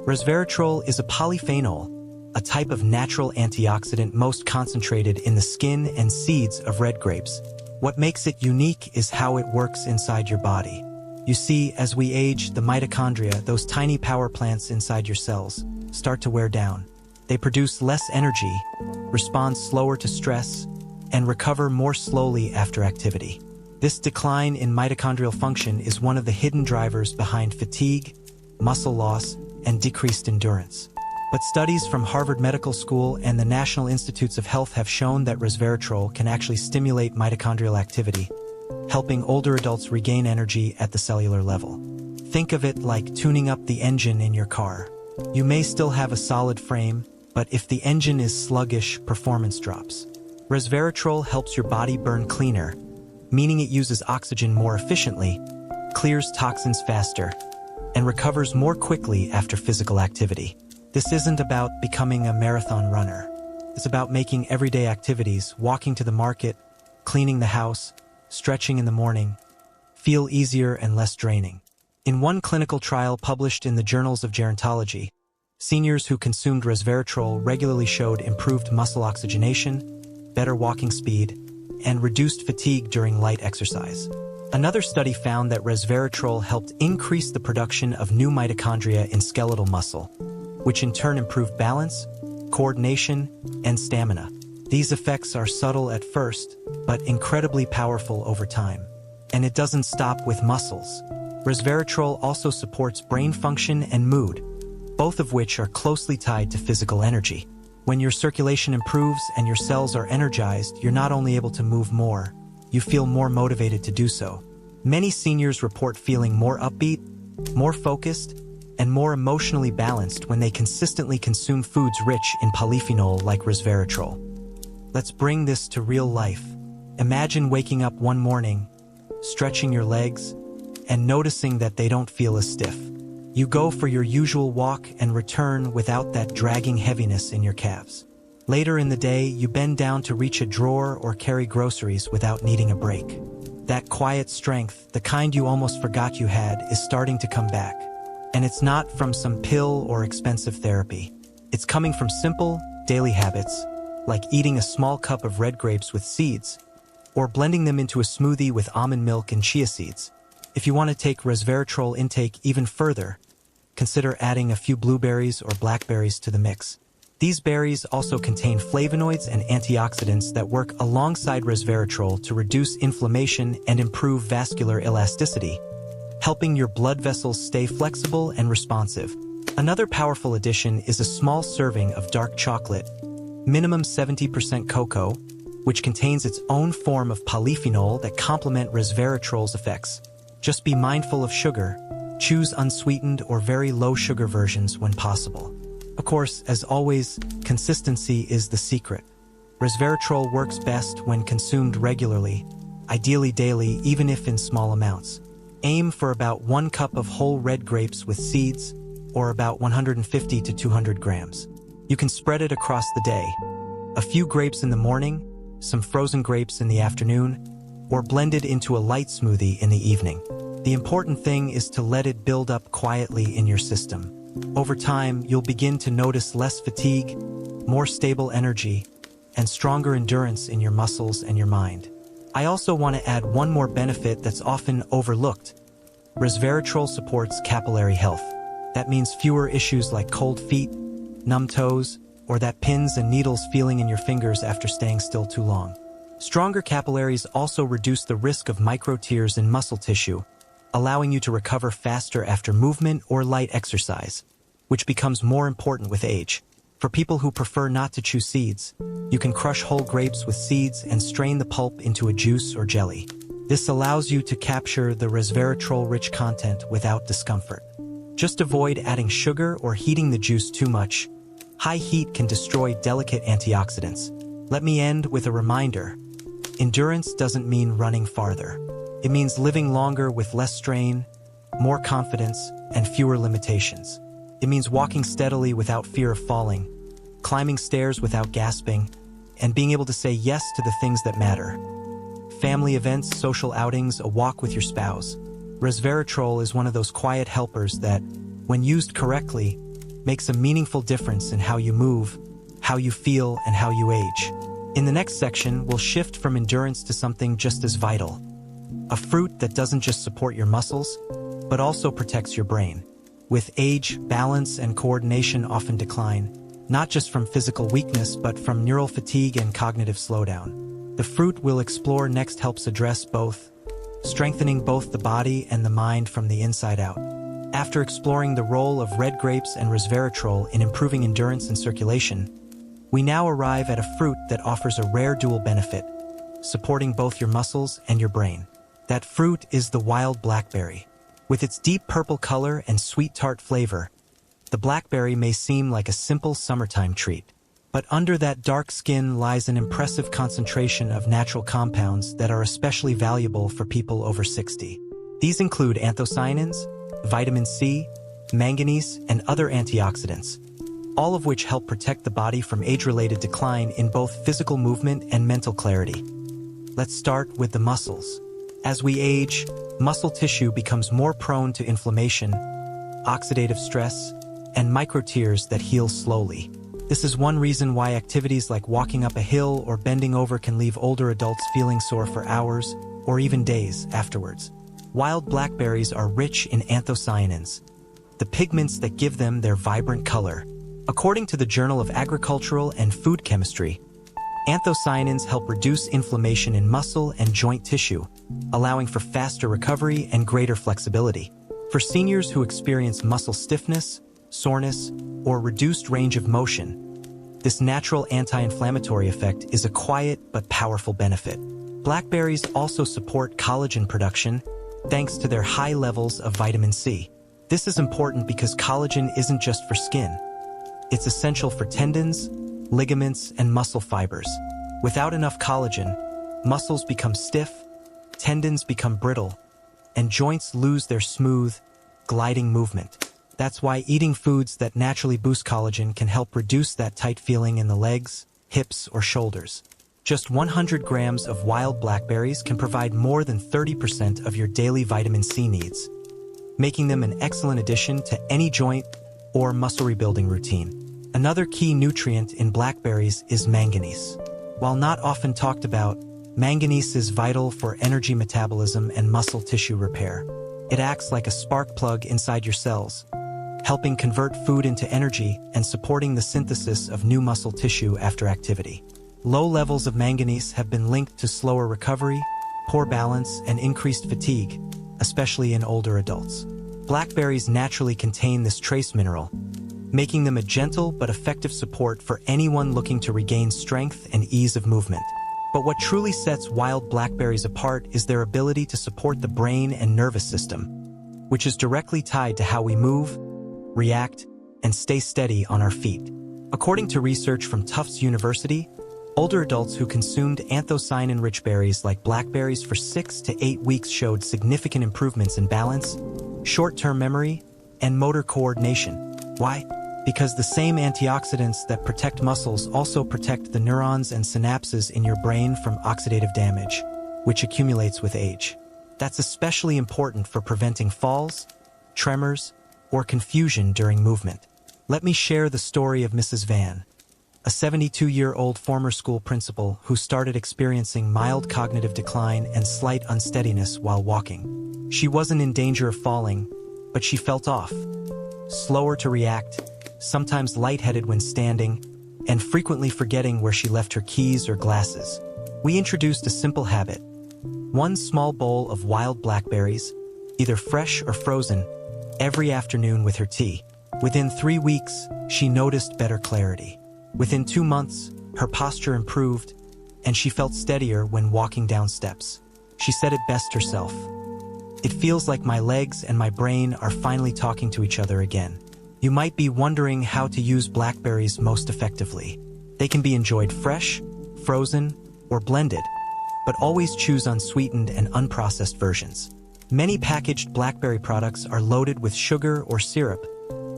Resveratrol is a polyphenol, a type of natural antioxidant most concentrated in the skin and seeds of red grapes. What makes it unique is how it works inside your body. You see, as we age, the mitochondria, those tiny power plants inside your cells, start to wear down. They produce less energy, respond slower to stress, and recover more slowly after activity. This decline in mitochondrial function is one of the hidden drivers behind fatigue, muscle loss, and decreased endurance. But studies from Harvard Medical School and the National Institutes of Health have shown that resveratrol can actually stimulate mitochondrial activity, helping older adults regain energy at the cellular level. Think of it like tuning up the engine in your car. You may still have a solid frame, but if the engine is sluggish, performance drops. Resveratrol helps your body burn cleaner, meaning it uses oxygen more efficiently, clears toxins faster, and recovers more quickly after physical activity. This isn't about becoming a marathon runner. It's about making everyday activities, walking to the market, cleaning the house, stretching in the morning, feel easier and less draining. In one clinical trial published in the Journals of Gerontology, seniors who consumed resveratrol regularly showed improved muscle oxygenation, better walking speed, and reduced fatigue during light exercise. Another study found that resveratrol helped increase the production of new mitochondria in skeletal muscle, which in turn improved balance, coordination, and stamina. These effects are subtle at first, but incredibly powerful over time. And it doesn't stop with muscles. Resveratrol also supports brain function and mood, both of which are closely tied to physical energy. When your circulation improves and your cells are energized, you're not only able to move more, you feel more motivated to do so. Many seniors report feeling more upbeat, more focused, and more emotionally balanced when they consistently consume foods rich in polyphenol like resveratrol. Let's bring this to real life. Imagine waking up one morning, stretching your legs, and noticing that they don't feel as stiff. You go for your usual walk and return without that dragging heaviness in your calves. Later in the day, you bend down to reach a drawer or carry groceries without needing a break. That quiet strength, the kind you almost forgot you had, is starting to come back. And it's not from some pill or expensive therapy. It's coming from simple, daily habits, like eating a small cup of red grapes with seeds, or blending them into a smoothie with almond milk and chia seeds. If you want to take resveratrol intake even further, consider adding a few blueberries or blackberries to the mix. These berries also contain flavonoids and antioxidants that work alongside resveratrol to reduce inflammation and improve vascular elasticity, helping your blood vessels stay flexible and responsive. Another powerful addition is a small serving of dark chocolate, minimum 70% cocoa, which contains its own form of polyphenol that complement resveratrol's effects. Just be mindful of sugar. Choose unsweetened or very low sugar versions when possible. Of course, as always, consistency is the secret. Resveratrol works best when consumed regularly, ideally daily, even if in small amounts. Aim for about 1 cup of whole red grapes with seeds, or about 150 to 200 grams. You can spread it across the day. A few grapes in the morning, some frozen grapes in the afternoon, or blended into a light smoothie in the evening. The important thing is to let it build up quietly in your system. Over time, you'll begin to notice less fatigue, more stable energy, and stronger endurance in your muscles and your mind. I also want to add one more benefit that's often overlooked. Resveratrol supports capillary health. That means fewer issues like cold feet, numb toes, or that pins and needles feeling in your fingers after staying still too long. Stronger capillaries also reduce the risk of micro tears in muscle tissue, allowing you to recover faster after movement or light exercise, which becomes more important with age. For people who prefer not to chew seeds, you can crush whole grapes with seeds and strain the pulp into a juice or jelly. This allows you to capture the resveratrol-rich content without discomfort. Just avoid adding sugar or heating the juice too much. High heat can destroy delicate antioxidants. Let me end with a reminder. Endurance doesn't mean running farther. It means living longer with less strain, more confidence, and fewer limitations. It means walking steadily without fear of falling, climbing stairs without gasping, and being able to say yes to the things that matter. Family events, social outings, a walk with your spouse. Resveratrol is one of those quiet helpers that, when used correctly, makes a meaningful difference in how you move, how you feel, and how you age. In the next section, we'll shift from endurance to something just as vital. A fruit that doesn't just support your muscles, but also protects your brain. With age, balance and coordination often decline, not just from physical weakness but from neural fatigue and cognitive slowdown. The fruit we'll explore next helps address both, strengthening both the body and the mind from the inside out. After exploring the role of red grapes and resveratrol in improving endurance and circulation, we now arrive at a fruit that offers a rare dual benefit, supporting both your muscles and your brain. That fruit is the wild blackberry. With its deep purple color and sweet tart flavor, the blackberry may seem like a simple summertime treat. But under that dark skin lies an impressive concentration of natural compounds that are especially valuable for people over 60. These include anthocyanins, vitamin C, manganese, and other antioxidants, all of which help protect the body from age-related decline in both physical movement and mental clarity. Let's start with the muscles. As we age, muscle tissue becomes more prone to inflammation, oxidative stress, and micro-tears that heal slowly. This is one reason why activities like walking up a hill or bending over can leave older adults feeling sore for hours or even days afterwards. Wild blackberries are rich in anthocyanins, the pigments that give them their vibrant color. According to the Journal of Agricultural and Food Chemistry, anthocyanins help reduce inflammation in muscle and joint tissue, allowing for faster recovery and greater flexibility. For seniors who experience muscle stiffness, soreness, or reduced range of motion, this natural anti-inflammatory effect is a quiet but powerful benefit. Blackberries also support collagen production thanks to their high levels of vitamin C. This is important because collagen isn't just for skin. It's essential for tendons, ligaments, and muscle fibers. Without enough collagen, muscles become stiff, tendons become brittle, and joints lose their smooth, gliding movement. That's why eating foods that naturally boost collagen can help reduce that tight feeling in the legs, hips, or shoulders. Just 100 grams of wild blackberries can provide more than 30% of your daily vitamin C needs, making them an excellent addition to any joint or muscle rebuilding routine. Another key nutrient in blackberries is manganese. While not often talked about, manganese is vital for energy metabolism and muscle tissue repair. It acts like a spark plug inside your cells, helping convert food into energy and supporting the synthesis of new muscle tissue after activity. Low levels of manganese have been linked to slower recovery, poor balance, and increased fatigue, especially in older adults. Blackberries naturally contain this trace mineral, making them a gentle but effective support for anyone looking to regain strength and ease of movement. But what truly sets wild blackberries apart is their ability to support the brain and nervous system, which is directly tied to how we move, react, and stay steady on our feet. According to research from Tufts University, older adults who consumed anthocyanin-rich berries like blackberries for 6 to 8 weeks showed significant improvements in balance, short-term memory, and motor coordination. Why? Because the same antioxidants that protect muscles also protect the neurons and synapses in your brain from oxidative damage, which accumulates with age. That's especially important for preventing falls, tremors, or confusion during movement. Let me share the story of Mrs. Van, a 72-year-old former school principal who started experiencing mild cognitive decline and slight unsteadiness while walking. She wasn't in danger of falling, but she felt off, slower to react, sometimes lightheaded when standing, and frequently forgetting where she left her keys or glasses. We introduced a simple habit: 1 small bowl of wild blackberries, either fresh or frozen, every afternoon with her tea. Within 3 weeks, she noticed better clarity. Within 2 months, her posture improved, and she felt steadier when walking down steps. She said it best herself: "It feels like my legs and my brain are finally talking to each other again." You might be wondering how to use blackberries most effectively. They can be enjoyed fresh, frozen, or blended, but always choose unsweetened and unprocessed versions. Many packaged blackberry products are loaded with sugar or syrup,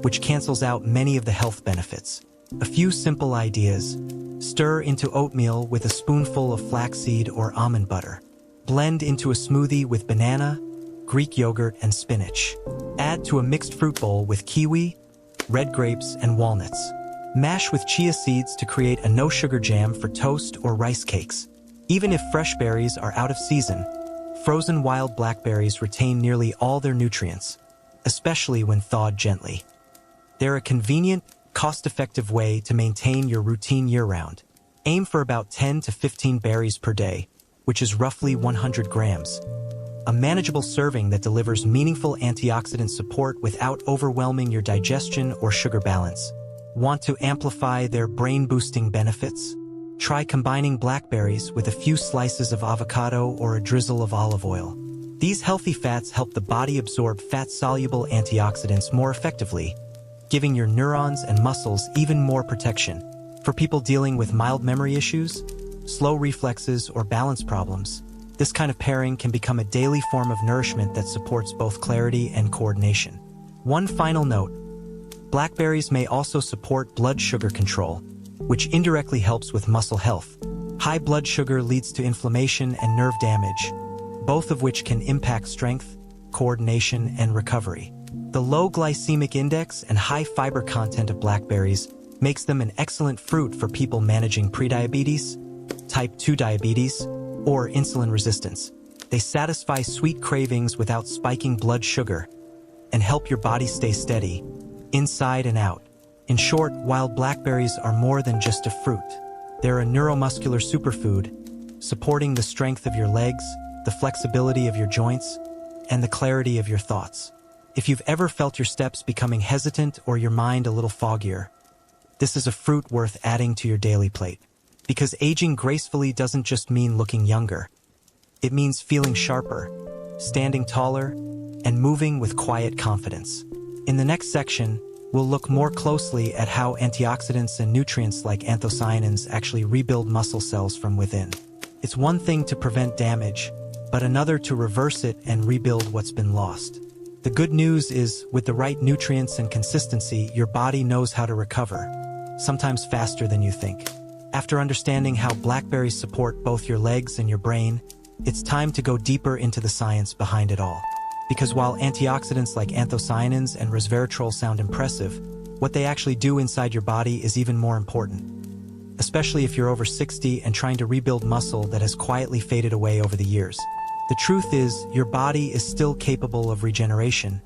which cancels out many of the health benefits. A few simple ideas: Stir into oatmeal with a spoonful of flaxseed or almond butter. Blend into a smoothie with banana, Greek yogurt, and spinach. Add to a mixed fruit bowl with kiwi, red grapes, and walnuts. Mash with chia seeds to create a no-sugar jam for toast or rice cakes. Even if fresh berries are out of season, frozen wild blackberries retain nearly all their nutrients, especially when thawed gently. They're a convenient, cost-effective way to maintain your routine year-round. Aim for about 10 to 15 berries per day, which is roughly 100 grams. A manageable serving that delivers meaningful antioxidant support without overwhelming your digestion or sugar balance. Want to amplify their brain-boosting benefits? Try combining blackberries with a few slices of avocado or a drizzle of olive oil. These healthy fats help the body absorb fat-soluble antioxidants more effectively, giving your neurons and muscles even more protection. For people dealing with mild memory issues, slow reflexes, or balance problems, this kind of pairing can become a daily form of nourishment that supports both clarity and coordination. One final note: blackberries may also support blood sugar control, which indirectly helps with muscle health. High blood sugar leads to inflammation and nerve damage, both of which can impact strength, coordination, and recovery. The low glycemic index and high fiber content of blackberries makes them an excellent fruit for people managing prediabetes, type 2 diabetes, or insulin resistance. They satisfy sweet cravings without spiking blood sugar and help your body stay steady, inside and out. In short, wild blackberries are more than just a fruit. They're a neuromuscular superfood, supporting the strength of your legs, the flexibility of your joints, and the clarity of your thoughts. If you've ever felt your steps becoming hesitant or your mind a little foggier, this is a fruit worth adding to your daily plate. Because aging gracefully doesn't just mean looking younger. It means feeling sharper, standing taller, and moving with quiet confidence. In the next section, we'll look more closely at how antioxidants and nutrients like anthocyanins actually rebuild muscle cells from within. It's one thing to prevent damage, but another to reverse it and rebuild what's been lost. The good news is, with the right nutrients and consistency, your body knows how to recover, sometimes faster than you think. After understanding how blackberries support both your legs and your brain, it's time to go deeper into the science behind it all. Because while antioxidants like anthocyanins and resveratrol sound impressive, what they actually do inside your body is even more important. Especially if you're over 60 and trying to rebuild muscle that has quietly faded away over the years. The truth is, your body is still capable of regeneration,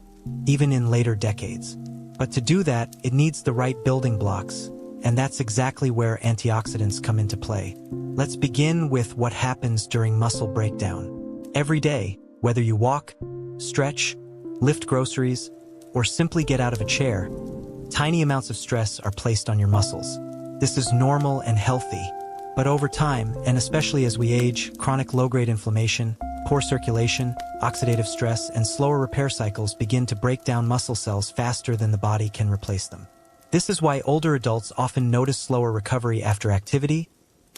even in later decades. But to do that, it needs the right building blocks, and that's exactly where antioxidants come into play. Let's begin with what happens during muscle breakdown. Every day, whether you walk, stretch, lift groceries, or simply get out of a chair, tiny amounts of stress are placed on your muscles. This is normal and healthy, but over time, and especially as we age, chronic low-grade inflammation, poor circulation, oxidative stress, and slower repair cycles begin to break down muscle cells faster than the body can replace them. This is why older adults often notice slower recovery after activity,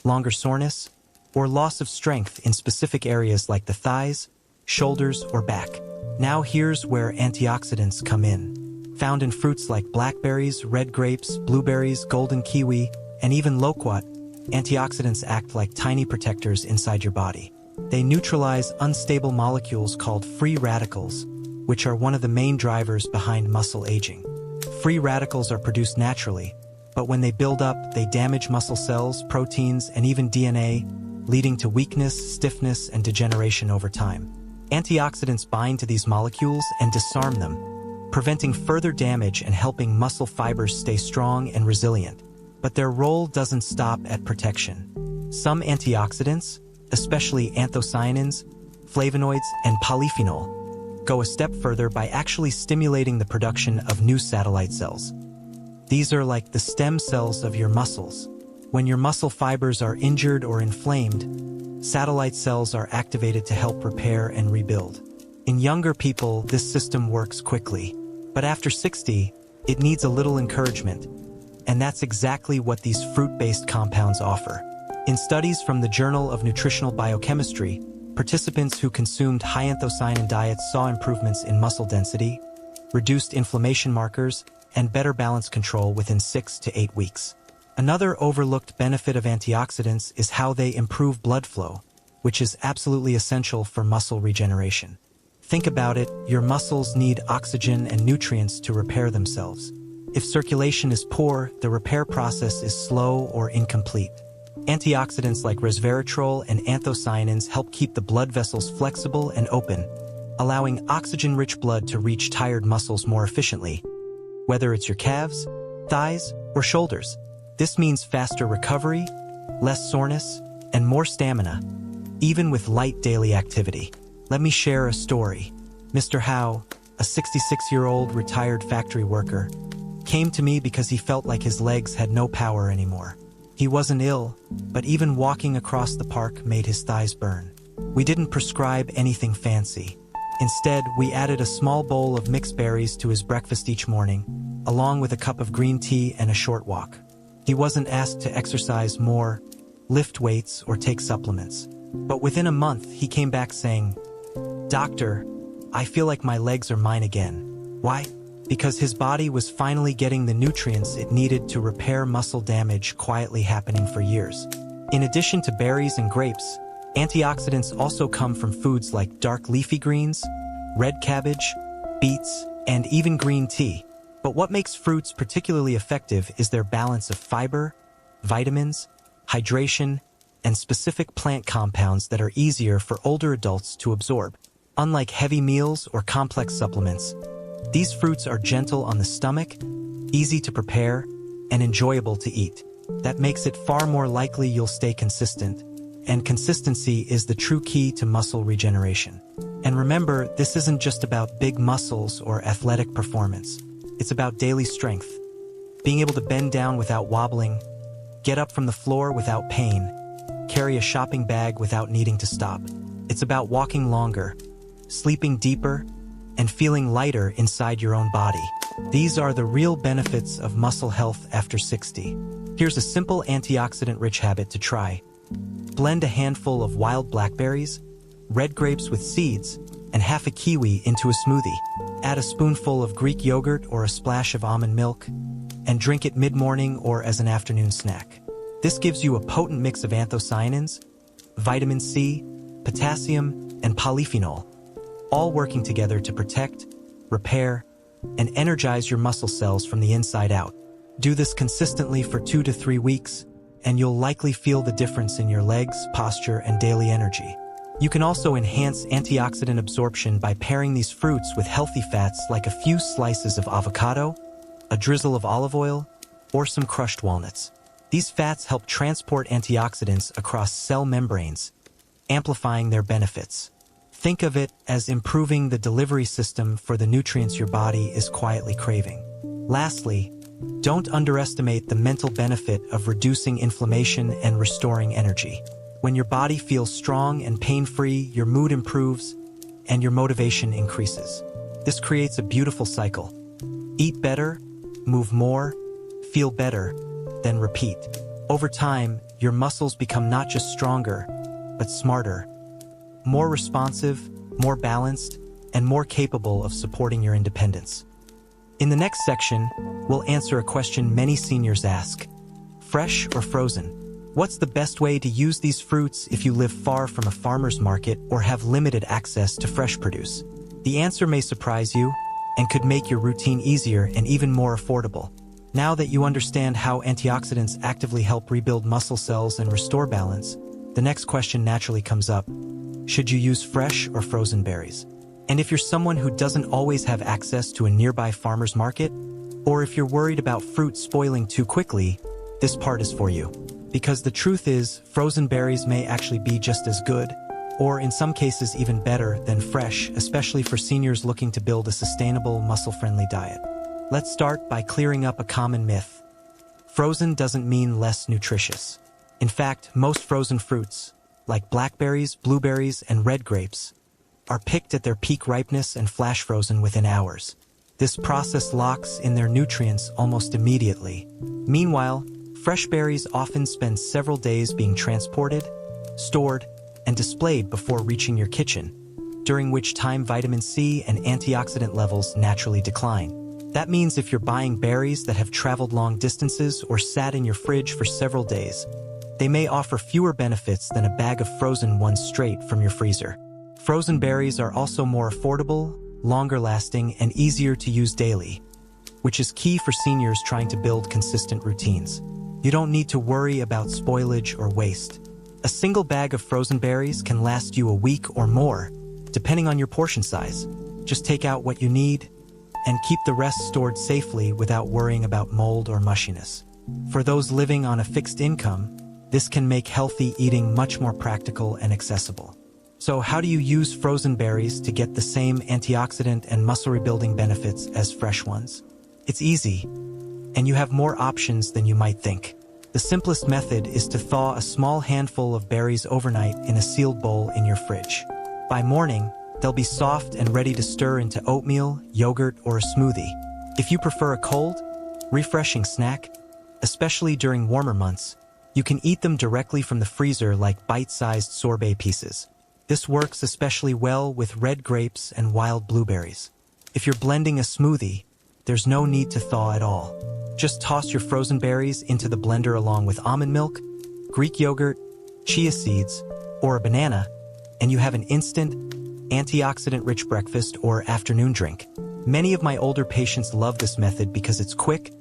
longer soreness, or loss of strength in specific areas like the thighs, shoulders, or back. Now here's where antioxidants come in. Found in fruits like blackberries, red grapes, blueberries, golden kiwi, and even loquat, antioxidants act like tiny protectors inside your body. They neutralize unstable molecules called free radicals, which are one of the main drivers behind muscle aging. Free radicals are produced naturally, but when they build up, they damage muscle cells, proteins, and even DNA, leading to weakness, stiffness, and degeneration over time. Antioxidants bind to these molecules and disarm them, preventing further damage and helping muscle fibers stay strong and resilient. But their role doesn't stop at protection. Some antioxidants, especially anthocyanins, flavonoids, and polyphenol, go a step further by actually stimulating the production of new satellite cells. These are like the stem cells of your muscles. When your muscle fibers are injured or inflamed, satellite cells are activated to help repair and rebuild. In younger people, this system works quickly, but after 60, it needs a little encouragement, and that's exactly what these fruit-based compounds offer. In studies from the Journal of Nutritional Biochemistry, participants who consumed high anthocyanin diets saw improvements in muscle density, reduced inflammation markers, and better balance control within 6 to 8 weeks. Another overlooked benefit of antioxidants is how they improve blood flow, which is absolutely essential for muscle regeneration. Think about it, your muscles need oxygen and nutrients to repair themselves. If circulation is poor, the repair process is slow or incomplete. Antioxidants like resveratrol and anthocyanins help keep the blood vessels flexible and open, allowing oxygen-rich blood to reach tired muscles more efficiently. Whether it's your calves, thighs, or shoulders, this means faster recovery, less soreness, and more stamina, even with light daily activity. Let me share a story. Mr. Howe, a 66-year-old retired factory worker, came to me because he felt like his legs had no power anymore. He wasn't ill, but even walking across the park made his thighs burn. We didn't prescribe anything fancy. Instead, we added a small bowl of mixed berries to his breakfast each morning, along with a cup of green tea and a short walk. He wasn't asked to exercise more, lift weights, or take supplements. But within a month, he came back saying, "Doctor, I feel like my legs are mine again." Why? Because his body was finally getting the nutrients it needed to repair muscle damage quietly happening for years. In addition to berries and grapes, antioxidants also come from foods like dark leafy greens, red cabbage, beets, and even green tea. But what makes fruits particularly effective is their balance of fiber, vitamins, hydration, and specific plant compounds that are easier for older adults to absorb. Unlike heavy meals or complex supplements, these fruits are gentle on the stomach, easy to prepare, and enjoyable to eat. That makes it far more likely you'll stay consistent, and consistency is the true key to muscle regeneration. And remember, this isn't just about big muscles or athletic performance. It's about daily strength, being able to bend down without wobbling, get up from the floor without pain, carry a shopping bag without needing to stop. It's about walking longer, sleeping deeper, and feeling lighter inside your own body. These are the real benefits of muscle health after 60. Here's a simple antioxidant-rich habit to try. Blend a handful of wild blackberries, red grapes with seeds, and half a kiwi into a smoothie. Add a spoonful of Greek yogurt or a splash of almond milk, and drink it mid-morning or as an afternoon snack. This gives you a potent mix of anthocyanins, vitamin C, potassium, and polyphenol, all working together to protect, repair, and energize your muscle cells from the inside out. Do this consistently for 2 to 3 weeks, and you'll likely feel the difference in your legs, posture, and daily energy. You can also enhance antioxidant absorption by pairing these fruits with healthy fats like a few slices of avocado, a drizzle of olive oil, or some crushed walnuts. These fats help transport antioxidants across cell membranes, amplifying their benefits. Think of it as improving the delivery system for the nutrients your body is quietly craving. Lastly, don't underestimate the mental benefit of reducing inflammation and restoring energy. When your body feels strong and pain-free, your mood improves and your motivation increases. This creates a beautiful cycle. Eat better, move more, feel better, then repeat. Over time, your muscles become not just stronger, but smarter, more responsive, more balanced, and more capable of supporting your independence. In the next section, we'll answer a question many seniors ask: fresh or frozen? What's the best way to use these fruits if you live far from a farmer's market or have limited access to fresh produce? The answer may surprise you and could make your routine easier and even more affordable. Now that you understand how antioxidants actively help rebuild muscle cells and restore balance, the next question naturally comes up: should you use fresh or frozen berries? And if you're someone who doesn't always have access to a nearby farmer's market, or if you're worried about fruit spoiling too quickly, this part is for you. Because the truth is, frozen berries may actually be just as good, or in some cases even better than fresh, especially for seniors looking to build a sustainable, muscle-friendly diet. Let's start by clearing up a common myth. Frozen doesn't mean less nutritious. In fact, most frozen fruits, like blackberries, blueberries, and red grapes, are picked at their peak ripeness and flash frozen within hours. This process locks in their nutrients almost immediately. Meanwhile, fresh berries often spend several days being transported, stored, and displayed before reaching your kitchen, during which time vitamin C and antioxidant levels naturally decline. That means if you're buying berries that have traveled long distances or sat in your fridge for several days, they may offer fewer benefits than a bag of frozen ones straight from your freezer. Frozen berries are also more affordable, longer lasting, and easier to use daily, which is key for seniors trying to build consistent routines. You don't need to worry about spoilage or waste. A single bag of frozen berries can last you a week or more, depending on your portion size. Just take out what you need and keep the rest stored safely without worrying about mold or mushiness. For those living on a fixed income, this can make healthy eating much more practical and accessible. So how do you use frozen berries to get the same antioxidant and muscle rebuilding benefits as fresh ones? It's easy, and you have more options than you might think. The simplest method is to thaw a small handful of berries overnight in a sealed bowl in your fridge. By morning, they'll be soft and ready to stir into oatmeal, yogurt, or a smoothie. If you prefer a cold, refreshing snack, especially during warmer months, you can eat them directly from the freezer like bite-sized sorbet pieces. This works especially well with red grapes and wild blueberries. If you're blending a smoothie, there's no need to thaw at all. Just toss your frozen berries into the blender along with almond milk, Greek yogurt, chia seeds, or a banana, and you have an instant, antioxidant-rich breakfast or afternoon drink. Many of my older patients love this method because it's quick,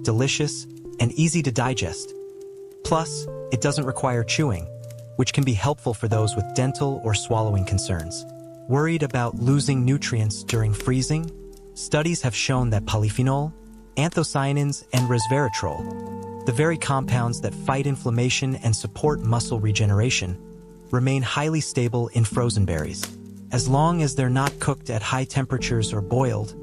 delicious, and easy to digest. Plus, it doesn't require chewing, which can be helpful for those with dental or swallowing concerns. Worried about losing nutrients during freezing? Studies have shown that polyphenol, anthocyanins, and resveratrol, the very compounds that fight inflammation and support muscle regeneration, remain highly stable in frozen berries. As long as they're not cooked at high temperatures or boiled,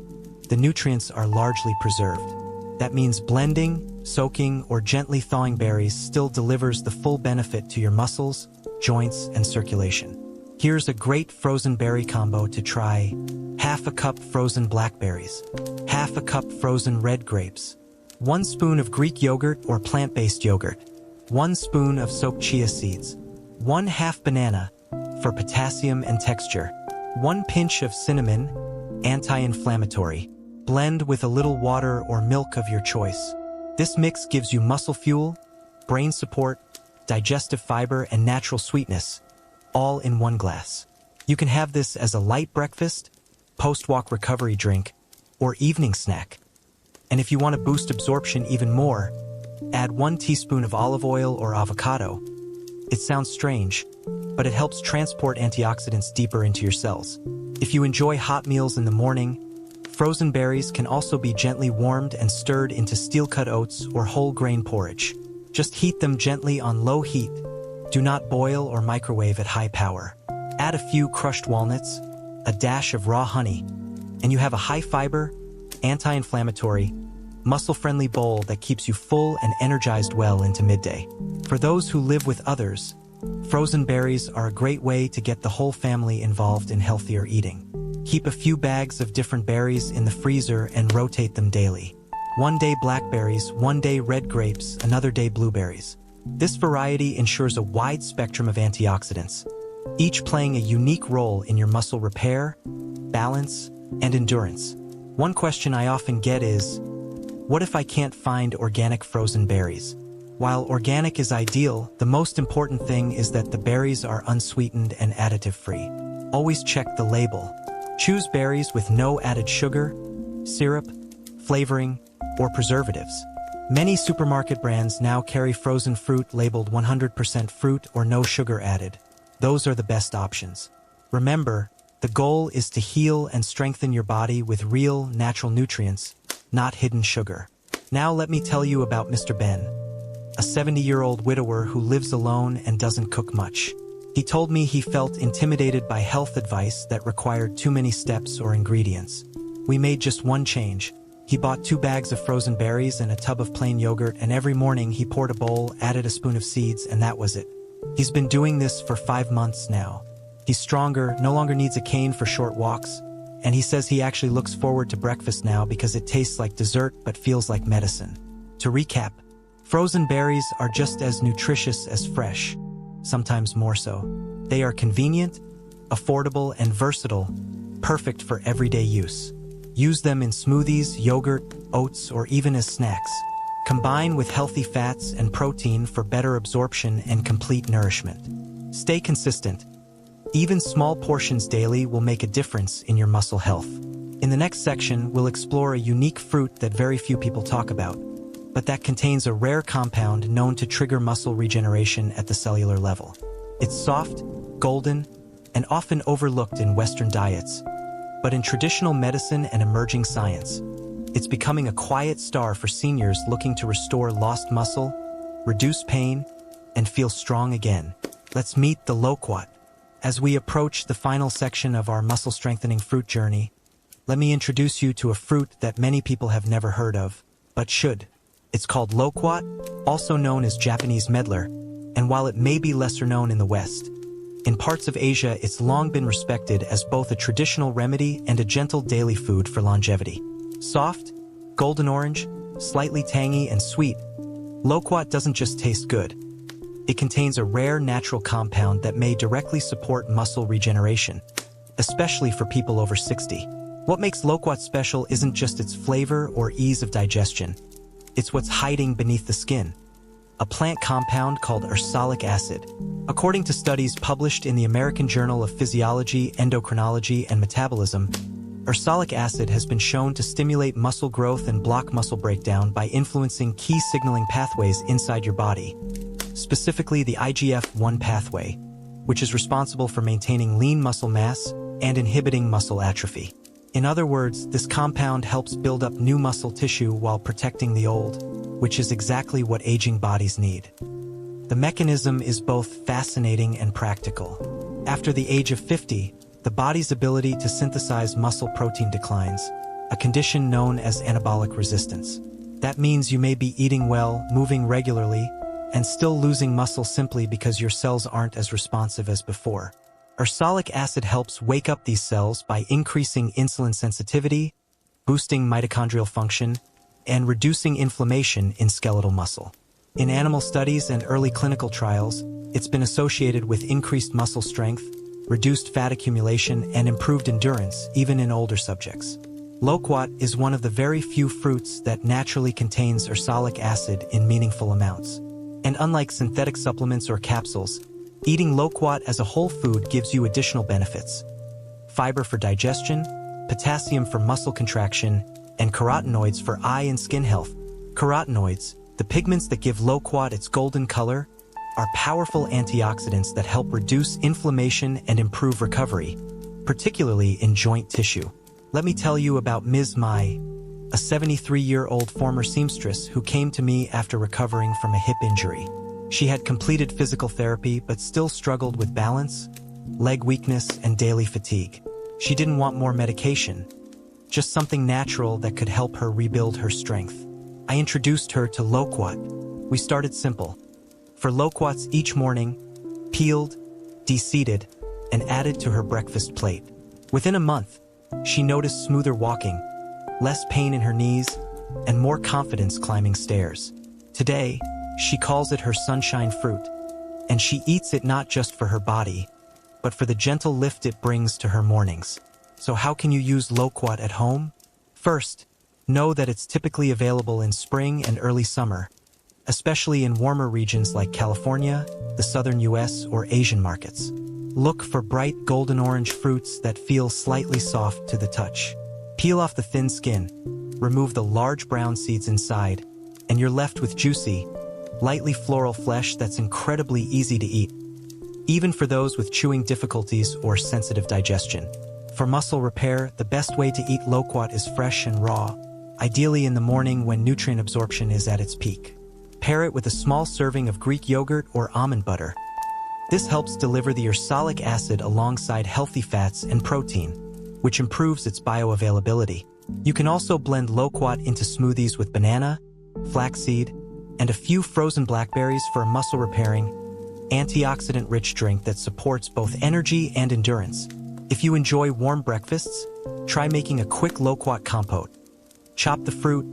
the nutrients are largely preserved. That means blending, soaking, or gently thawing berries still delivers the full benefit to your muscles, joints, and circulation. Here's a great frozen berry combo to try: half a cup frozen blackberries, half a cup frozen red grapes, 1 spoon of Greek yogurt or plant-based yogurt, 1 spoon of soaked chia seeds, 1/2 banana for potassium and texture, 1 pinch of cinnamon, anti-inflammatory. Blend with a little water or milk of your choice. This mix gives you muscle fuel, brain support, digestive fiber, and natural sweetness, all in one glass. You can have this as a light breakfast, post-walk recovery drink, or evening snack. And if you want to boost absorption even more, add 1 teaspoon of olive oil or avocado. It sounds strange, but it helps transport antioxidants deeper into your cells. If you enjoy hot meals in the morning, frozen berries can also be gently warmed and stirred into steel-cut oats or whole grain porridge. Just heat them gently on low heat. Do not boil or microwave at high power. Add a few crushed walnuts, a dash of raw honey, and you have a high-fiber, anti-inflammatory, muscle-friendly bowl that keeps you full and energized well into midday. For those who live with others, frozen berries are a great way to get the whole family involved in healthier eating. Keep a few bags of different berries in the freezer and rotate them daily. One day blackberries, one day red grapes, another day blueberries. This variety ensures a wide spectrum of antioxidants, each playing a unique role in your muscle repair, balance, and endurance. One question I often get is, what if I can't find organic frozen berries? While organic is ideal, the most important thing is that the berries are unsweetened and additive-free. Always check the label. Choose berries with no added sugar, syrup, flavoring, or preservatives. Many supermarket brands now carry frozen fruit labeled 100% fruit or no sugar added. Those are the best options. Remember, the goal is to heal and strengthen your body with real, natural nutrients, not hidden sugar. Now let me tell you about Mr. Ben, a 70-year-old widower who lives alone and doesn't cook much. He told me he felt intimidated by health advice that required too many steps or ingredients. We made just one change. He bought 2 bags of frozen berries and a tub of plain yogurt, and every morning he poured a bowl, added a spoon of seeds, and that was it. He's been doing this for 5 months now. He's stronger, no longer needs a cane for short walks, and he says he actually looks forward to breakfast now because it tastes like dessert but feels like medicine. To recap, frozen berries are just as nutritious as fresh, sometimes more so. They are convenient, affordable, and versatile, perfect for everyday use. Use them in smoothies, yogurt, oats, or even as snacks. Combine with healthy fats and protein for better absorption and complete nourishment. Stay consistent. Even small portions daily will make a difference in your muscle health. In the next section, we'll explore a unique fruit that very few people talk about, but that contains a rare compound known to trigger muscle regeneration at the cellular level. It's soft, golden, and often overlooked in Western diets, but in traditional medicine and emerging science, it's becoming a quiet star for seniors looking to restore lost muscle, reduce pain, and feel strong again. Let's meet the loquat. As we approach the final section of our muscle-strengthening fruit journey, let me introduce you to a fruit that many people have never heard of, but should. It's called loquat, also known as Japanese medlar, and while it may be lesser known in the West, in parts of Asia it's long been respected as both a traditional remedy and a gentle daily food for longevity. Soft, golden orange, slightly tangy and sweet, loquat doesn't just taste good. It contains a rare natural compound that may directly support muscle regeneration, especially for people over 60. What makes loquat special isn't just its flavor or ease of digestion. It's what's hiding beneath the skin, a plant compound called ursolic acid. According to studies published in the American Journal of Physiology, Endocrinology, and Metabolism, ursolic acid has been shown to stimulate muscle growth and block muscle breakdown by influencing key signaling pathways inside your body, specifically the IGF-1 pathway, which is responsible for maintaining lean muscle mass and inhibiting muscle atrophy. In other words, this compound helps build up new muscle tissue while protecting the old, which is exactly what aging bodies need. The mechanism is both fascinating and practical. After the age of 50, the body's ability to synthesize muscle protein declines, a condition known as anabolic resistance. That means you may be eating well, moving regularly, and still losing muscle simply because your cells aren't as responsive as before. Ursolic acid helps wake up these cells by increasing insulin sensitivity, boosting mitochondrial function, and reducing inflammation in skeletal muscle. In animal studies and early clinical trials, it's been associated with increased muscle strength, reduced fat accumulation, and improved endurance, even in older subjects. Loquat is one of the very few fruits that naturally contains ursolic acid in meaningful amounts. And unlike synthetic supplements or capsules, eating loquat as a whole food gives you additional benefits: fiber for digestion, potassium for muscle contraction, and carotenoids for eye and skin health. Carotenoids, the pigments that give loquat its golden color, are powerful antioxidants that help reduce inflammation and improve recovery, particularly in joint tissue. Let me tell you about Ms. Mai, a 73-year-old former seamstress who came to me after recovering from a hip injury. She had completed physical therapy but still struggled with balance, leg weakness, and daily fatigue. She didn't want more medication, just something natural that could help her rebuild her strength. I introduced her to loquat. We started simple. For loquats each morning, peeled, de-seeded, and added to her breakfast plate. Within a month, she noticed smoother walking, less pain in her knees, and more confidence climbing stairs. Today, she calls it her sunshine fruit, and she eats it not just for her body, but for the gentle lift it brings to her mornings. So how can you use loquat at home? First, know that it's typically available in spring and early summer, especially in warmer regions like California, the southern US, or Asian markets. Look for bright golden orange fruits that feel slightly soft to the touch. Peel off the thin skin, remove the large brown seeds inside, and you're left with juicy, lightly floral flesh that's incredibly easy to eat, even for those with chewing difficulties or sensitive digestion. For muscle repair, the best way to eat loquat is fresh and raw, ideally in the morning when nutrient absorption is at its peak. Pair it with a small serving of Greek yogurt or almond butter. This helps deliver the ursolic acid alongside healthy fats and protein, which improves its bioavailability. You can also blend loquat into smoothies with banana, flaxseed, and a few frozen blackberries for a muscle-repairing, antioxidant-rich drink that supports both energy and endurance. If you enjoy warm breakfasts, try making a quick loquat compote. Chop the fruit,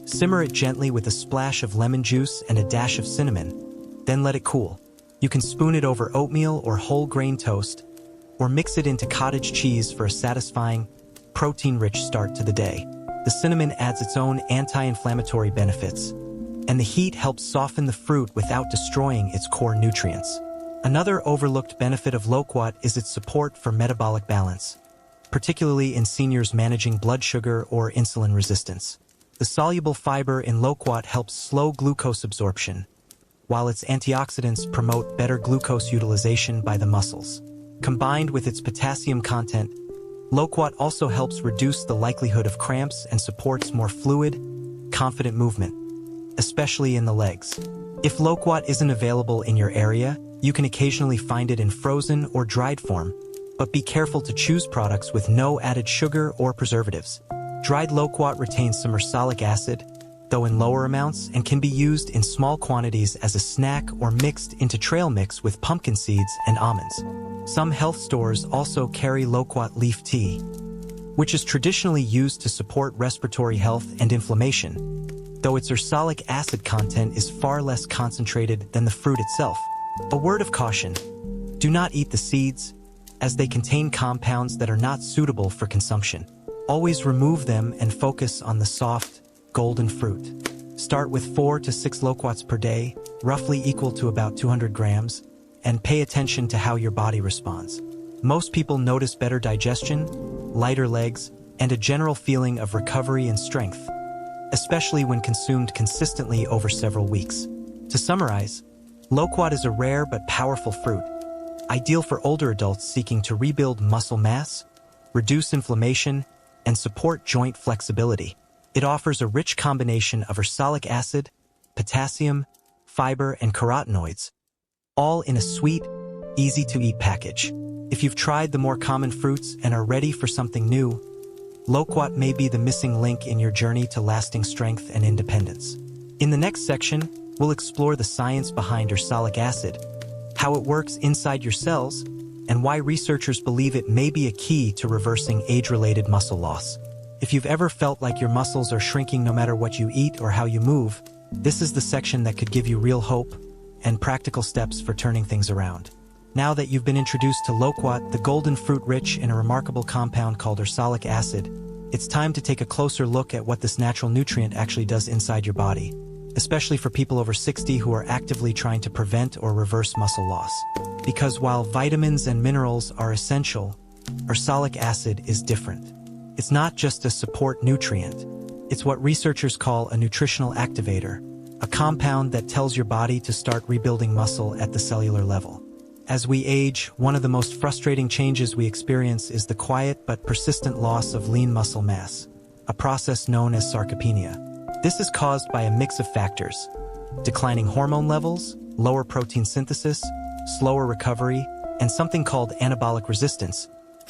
simmer it gently with a splash of lemon juice and a dash of cinnamon, then let it cool. You can spoon it over oatmeal or whole grain toast, or mix it into cottage cheese for a satisfying, protein-rich start to the day. The cinnamon adds its own anti-inflammatory benefits, and the heat helps soften the fruit without destroying its core nutrients. Another overlooked benefit of loquat is its support for metabolic balance, particularly in seniors managing blood sugar or insulin resistance. The soluble fiber in loquat helps slow glucose absorption, while its antioxidants promote better glucose utilization by the muscles. Combined with its potassium content, loquat also helps reduce the likelihood of cramps and supports more fluid, confident movement, especially in the legs. If loquat isn't available in your area, you can occasionally find it in frozen or dried form, but be careful to choose products with no added sugar or preservatives. Dried loquat retains some ursolic acid, though in lower amounts, and can be used in small quantities as a snack or mixed into trail mix with pumpkin seeds and almonds. Some health stores also carry loquat leaf tea, which is traditionally used to support respiratory health and inflammation, though its ursolic acid content is far less concentrated than the fruit itself. A word of caution: do not eat the seeds, as they contain compounds that are not suitable for consumption. Always remove them and focus on the soft, golden fruit. Start with 4 to 6 loquats per day, roughly equal to about 200 grams, and pay attention to how your body responds. Most people notice better digestion, lighter legs, and a general feeling of recovery and strength, especially when consumed consistently over several weeks. To summarize, loquat is a rare but powerful fruit, ideal for older adults seeking to rebuild muscle mass, reduce inflammation, and support joint flexibility. It offers a rich combination of ursolic acid, potassium, fiber, and carotenoids, all in a sweet, easy-to-eat package. If you've tried the more common fruits and are ready for something new, loquat may be the missing link in your journey to lasting strength and independence. In the next section, we'll explore the science behind ursolic acid, how it works inside your cells, and why researchers believe it may be a key to reversing age-related muscle loss. If you've ever felt like your muscles are shrinking no matter what you eat or how you move, this is the section that could give you real hope and practical steps for turning things around. Now that you've been introduced to loquat, the golden fruit rich in a remarkable compound called ursolic acid, it's time to take a closer look at what this natural nutrient actually does inside your body, especially for people over 60 who are actively trying to prevent or reverse muscle loss. Because while vitamins and minerals are essential, ursolic acid is different. It's not just a support nutrient. It's what researchers call a nutritional activator, a compound that tells your body to start rebuilding muscle at the cellular level. As we age, one of the most frustrating changes we experience is the quiet but persistent loss of lean muscle mass, a process known as sarcopenia. This is caused by a mix of factors: declining hormone levels, lower protein synthesis, slower recovery, and something called anabolic resistance,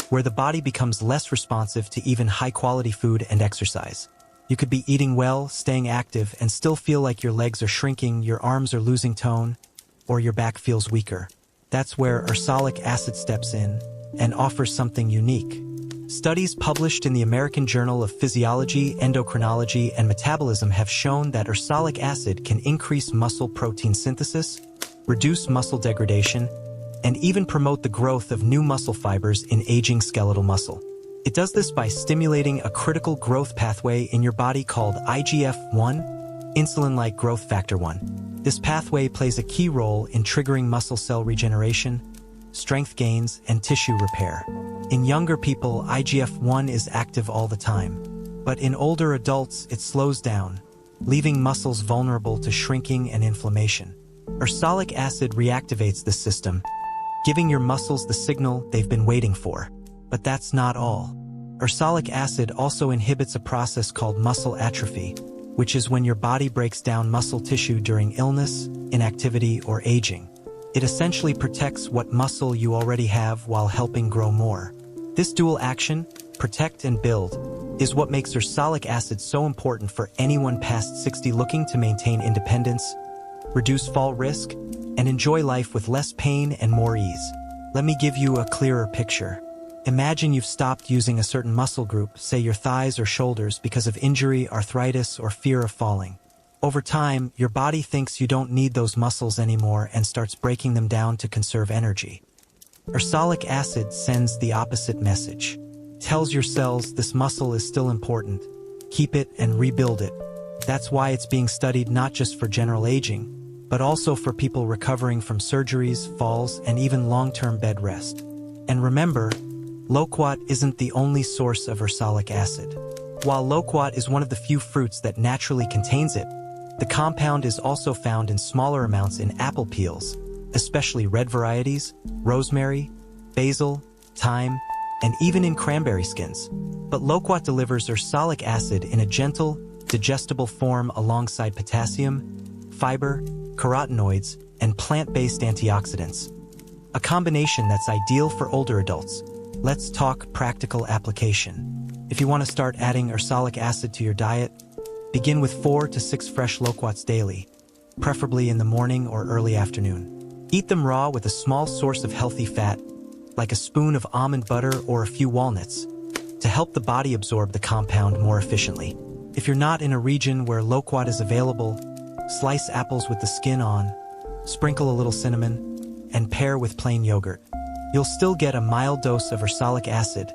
where the body becomes less responsive to even high-quality food and exercise. You could be eating well, staying active, and still feel like your legs are shrinking, your arms are losing tone, or your back feels weaker. That's where ursolic acid steps in and offers something unique. Studies published in the American Journal of Physiology, Endocrinology, and Metabolism have shown that ursolic acid can increase muscle protein synthesis, reduce muscle degradation, and even promote the growth of new muscle fibers in aging skeletal muscle. It does this by stimulating a critical growth pathway in your body called IGF-1, insulin-like growth factor 1. This pathway plays a key role in triggering muscle cell regeneration, strength gains, and tissue repair. In younger people, IGF-1 is active all the time, but in older adults, it slows down, leaving muscles vulnerable to shrinking and inflammation. Ursolic acid reactivates this system, giving your muscles the signal they've been waiting for. But that's not all. Ursolic acid also inhibits a process called muscle atrophy, which is when your body breaks down muscle tissue during illness, inactivity, or aging. It essentially protects what muscle you already have while helping grow more. This dual action, protect and build, is what makes ursolic acid so important for anyone past 60 looking to maintain independence, reduce fall risk, and enjoy life with less pain and more ease. Let me give you a clearer picture. Imagine you've stopped using a certain muscle group, say your thighs or shoulders, because of injury, arthritis, or fear of falling. Over time, your body thinks you don't need those muscles anymore and starts breaking them down to conserve energy. Ursolic acid sends the opposite message. tells your cells this muscle is still important. Keep it and rebuild it. That's why it's being studied not just for general aging, but also for people recovering from surgeries, falls, and even long-term bed rest. And remember, loquat isn't the only source of ursolic acid. While loquat is one of the few fruits that naturally contains it, the compound is also found in smaller amounts in apple peels, especially red varieties, rosemary, basil, thyme, and even in cranberry skins. But loquat delivers ursolic acid in a gentle, digestible form alongside potassium, fiber, carotenoids, and plant-based antioxidants. A combination that's ideal for older adults. Let's talk practical application. If you want to start adding ursolic acid to your diet, begin with 4 to 6 fresh loquats daily, preferably in the morning or early afternoon. Eat them raw with a small source of healthy fat, like a spoon of almond butter or a few walnuts, to help the body absorb the compound more efficiently. If you're not in a region where loquat is available, slice apples with the skin on, sprinkle a little cinnamon, and pair with plain yogurt. You'll still get a mild dose of ursolic acid,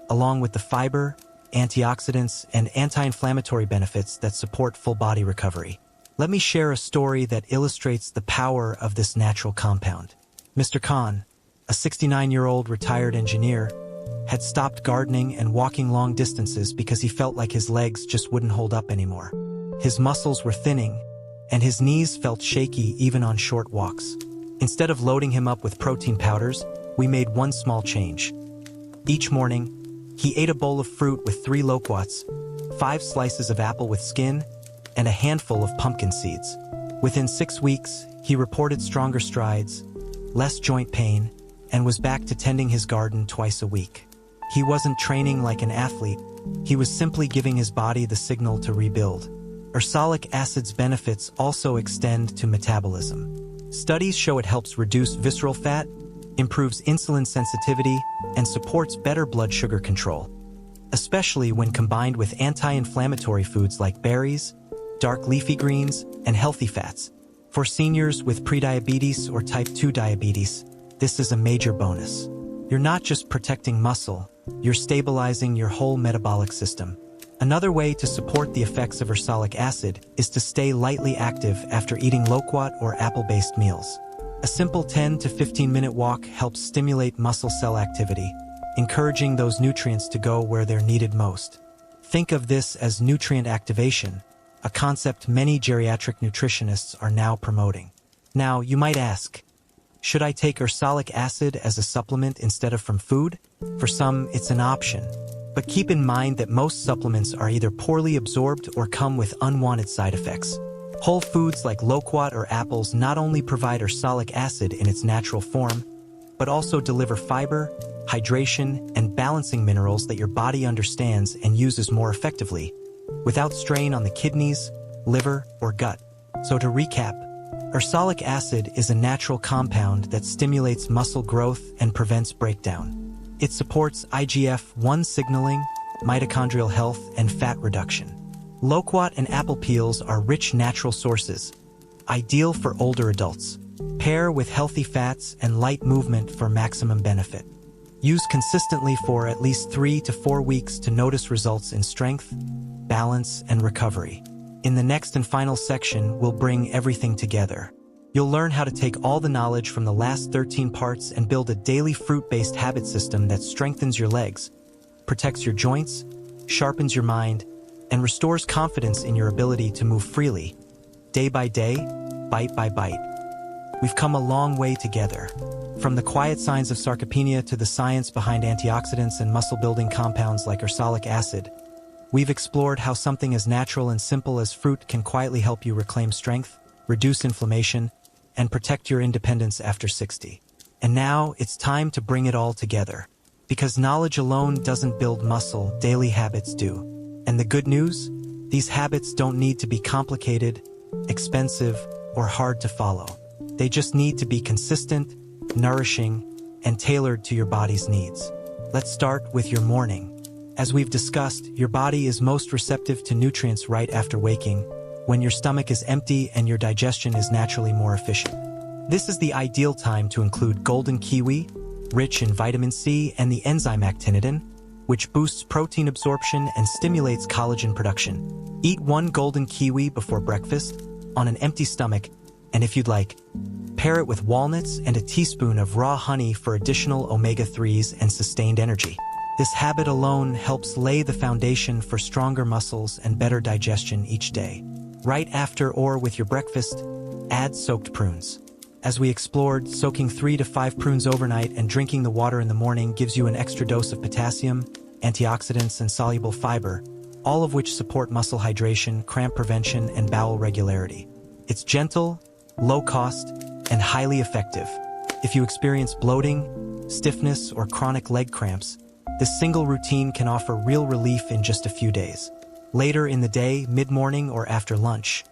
along with the fiber, antioxidants, and anti-inflammatory benefits that support full body recovery. Let me share a story that illustrates the power of this natural compound. Mr. Khan, a 69-year-old retired engineer, had stopped gardening and walking long distances because he felt like his legs just wouldn't hold up anymore. His muscles were thinning, and his knees felt shaky even on short walks. Instead of loading him up with protein powders, we made one small change. Each morning, he ate a bowl of fruit with 3 loquats, 5 slices of apple with skin, and a handful of pumpkin seeds. Within 6 weeks, he reported stronger strides, less joint pain, and was back to tending his garden twice a week. He wasn't training like an athlete, he was simply giving his body the signal to rebuild. Ursolic acid's benefits also extend to metabolism. Studies show it helps reduce visceral fat, improves insulin sensitivity, and supports better blood sugar control, especially when combined with anti-inflammatory foods like berries, dark leafy greens, and healthy fats. For seniors with prediabetes or type 2 diabetes, this is a major bonus. You're not just protecting muscle, you're stabilizing your whole metabolic system. Another way to support the effects of ursolic acid is to stay lightly active after eating loquat or apple-based meals. A simple 10 to 15-minute walk helps stimulate muscle cell activity, encouraging those nutrients to go where they're needed most. Think of this as nutrient activation, a concept many geriatric nutritionists are now promoting. Now, you might ask, should I take ursolic acid as a supplement instead of from food? For some, it's an option. But keep in mind that most supplements are either poorly absorbed or come with unwanted side effects. Whole foods like loquat or apples not only provide ursolic acid in its natural form, but also deliver fiber, hydration, and balancing minerals that your body understands and uses more effectively, without strain on the kidneys, liver, or gut. So to recap, ursolic acid is a natural compound that stimulates muscle growth and prevents breakdown. It supports IGF-1 signaling, mitochondrial health, and fat reduction. Loquat and apple peels are rich natural sources, ideal for older adults. Pair with healthy fats and light movement for maximum benefit. Use consistently for at least 3 to 4 weeks to notice results in strength, balance, and recovery. In the next and final section, we'll bring everything together. You'll learn how to take all the knowledge from the last 13 parts and build a daily fruit-based habit system that strengthens your legs, protects your joints, sharpens your mind, and restores confidence in your ability to move freely, day by day, bite by bite. We've come a long way together. From the quiet signs of sarcopenia to the science behind antioxidants and muscle-building compounds like ursolic acid, we've explored how something as natural and simple as fruit can quietly help you reclaim strength, reduce inflammation, and protect your independence after 60. And now it's time to bring it all together. Because knowledge alone doesn't build muscle, daily habits do. And the good news? These habits don't need to be complicated, expensive, or hard to follow. They just need to be consistent, nourishing, and tailored to your body's needs. Let's start with your morning. As we've discussed, your body is most receptive to nutrients right after waking, when your stomach is empty and your digestion is naturally more efficient. This is the ideal time to include golden kiwi, rich in vitamin C and the enzyme actinidin, which boosts protein absorption and stimulates collagen production. Eat 1 golden kiwi before breakfast, on an empty stomach, and if you'd like, pair it with walnuts and a teaspoon of raw honey for additional omega-3s and sustained energy. This habit alone helps lay the foundation for stronger muscles and better digestion each day. Right after or with your breakfast, add soaked prunes. As we explored, soaking 3 to 5 prunes overnight and drinking the water in the morning gives you an extra dose of potassium, antioxidants, and soluble fiber, all of which support muscle hydration, cramp prevention, and bowel regularity. It's gentle, low cost, and highly effective. If you experience bloating, stiffness, or chronic leg cramps, this single routine can offer real relief in just a few days. Later in the day, mid-morning or after lunch,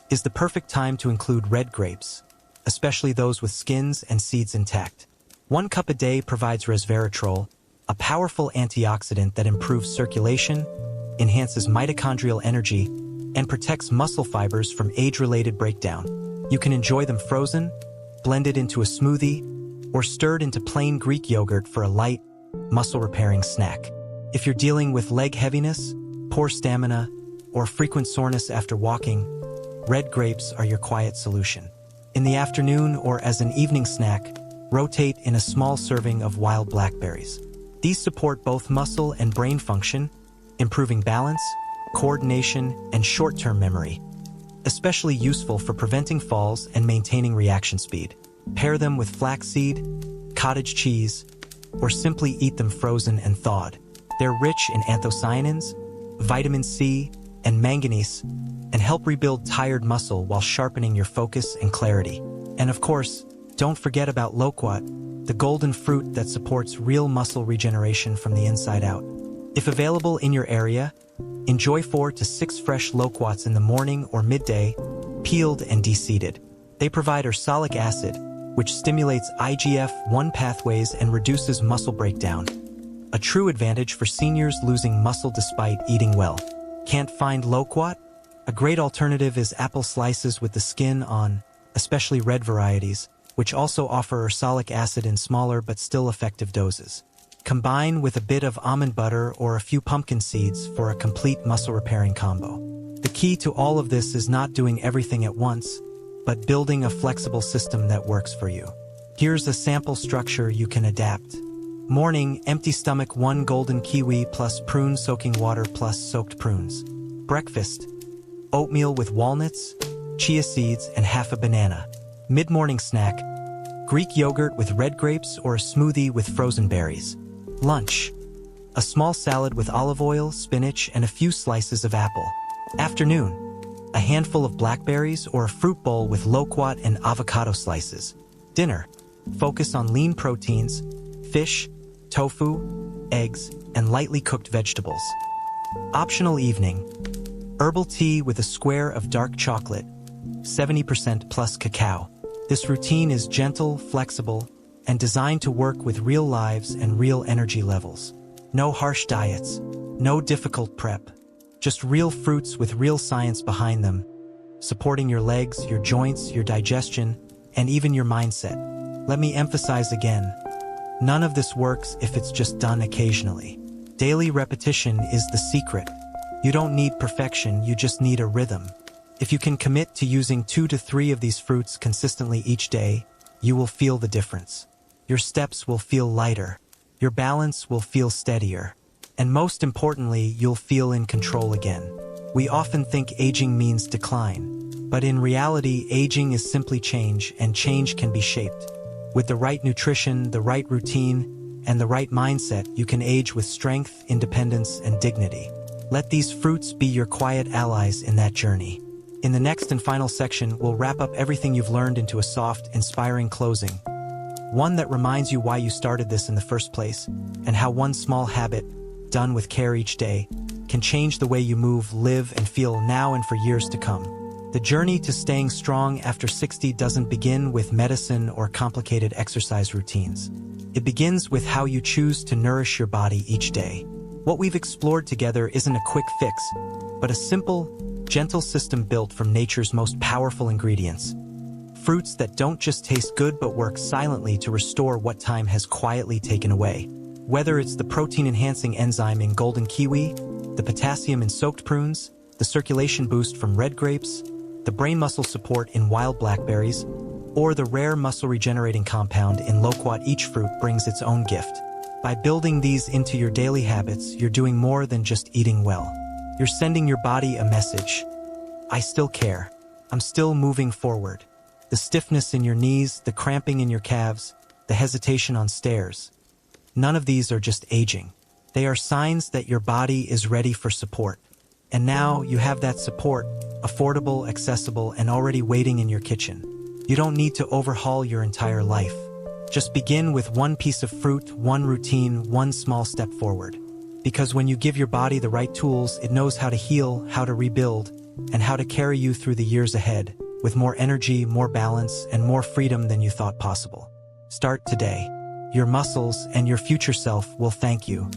is the perfect time to include red grapes, especially those with skins and seeds intact. 1 cup a day provides resveratrol, a powerful antioxidant that improves circulation, enhances mitochondrial energy, and protects muscle fibers from age-related breakdown. You can enjoy them frozen, blended into a smoothie, or stirred into plain Greek yogurt for a light, muscle-repairing snack. If you're dealing with leg heaviness, poor stamina, or frequent soreness after walking, red grapes are your quiet solution. In the afternoon or as an evening snack, rotate in a small serving of wild blackberries. These support both muscle and brain function, improving balance, coordination, and short-term memory, especially useful for preventing falls and maintaining reaction speed. Pair them with flaxseed, cottage cheese, or simply eat them frozen and thawed. They're rich in anthocyanins, vitamin C, and manganese, and help rebuild tired muscle while sharpening your focus and clarity. And of course, don't forget about loquat, the golden fruit that supports real muscle regeneration from the inside out. If available in your area, enjoy 4 to 6 fresh loquats in the morning or midday, peeled and de-seeded. They provide ursolic acid, which stimulates IGF-1 pathways and reduces muscle breakdown. A true advantage for seniors losing muscle despite eating well. Can't find loquat? A great alternative is apple slices with the skin on, especially red varieties, which also offer ursolic acid in smaller but still effective doses. Combine with a bit of almond butter or a few pumpkin seeds for a complete muscle-repairing combo. The key to all of this is not doing everything at once, but building a flexible system that works for you. Here's a sample structure you can adapt. Morning, empty stomach, 1 golden kiwi plus prune soaking water plus soaked prunes. Breakfast, oatmeal with walnuts, chia seeds, and half a banana. Mid-morning snack, Greek yogurt with red grapes or a smoothie with frozen berries. Lunch, a small salad with olive oil, spinach, and a few slices of apple. Afternoon, a handful of blackberries or a fruit bowl with loquat and avocado slices. Dinner, focus on lean proteins, fish, tofu, eggs, and lightly cooked vegetables. Optional evening, herbal tea with a square of dark chocolate, 70% plus cacao. This routine is gentle, flexible, and designed to work with real lives and real energy levels. No harsh diets, no difficult prep, just real fruits with real science behind them, supporting your legs, your joints, your digestion, and even your mindset. Let me emphasize again, none of this works if it's just done occasionally. Daily repetition is the secret. You don't need perfection, you just need a rhythm. If you can commit to using 2 to 3 of these fruits consistently each day, you will feel the difference. Your steps will feel lighter, your balance will feel steadier, and most importantly, you'll feel in control again. We often think aging means decline, but in reality, aging is simply change, and change can be shaped. With the right nutrition, the right routine, and the right mindset, you can age with strength, independence, and dignity. Let these fruits be your quiet allies in that journey. In the next and final section, we'll wrap up everything you've learned into a soft, inspiring closing. One that reminds you why you started this in the first place, and how one small habit, done with care each day, can change the way you move, live, and feel now and for years to come. The journey to staying strong after 60 doesn't begin with medicine or complicated exercise routines. It begins with how you choose to nourish your body each day. What we've explored together isn't a quick fix, but a simple, gentle system built from nature's most powerful ingredients. Fruits that don't just taste good but work silently to restore what time has quietly taken away. Whether it's the protein-enhancing enzyme in golden kiwi, the potassium in soaked prunes, the circulation boost from red grapes, the brain muscle support in wild blackberries, or the rare muscle-regenerating compound in loquat, each fruit brings its own gift. By building these into your daily habits, you're doing more than just eating well. You're sending your body a message. I still care. I'm still moving forward. The stiffness in your knees, the cramping in your calves, the hesitation on stairs. None of these are just aging. They are signs that your body is ready for support. And now you have that support, affordable, accessible, and already waiting in your kitchen. You don't need to overhaul your entire life. Just begin with one piece of fruit, one routine, one small step forward. Because when you give your body the right tools, it knows how to heal, how to rebuild, and how to carry you through the years ahead, with more energy, more balance, and more freedom than you thought possible. Start today. Your muscles and your future self will thank you.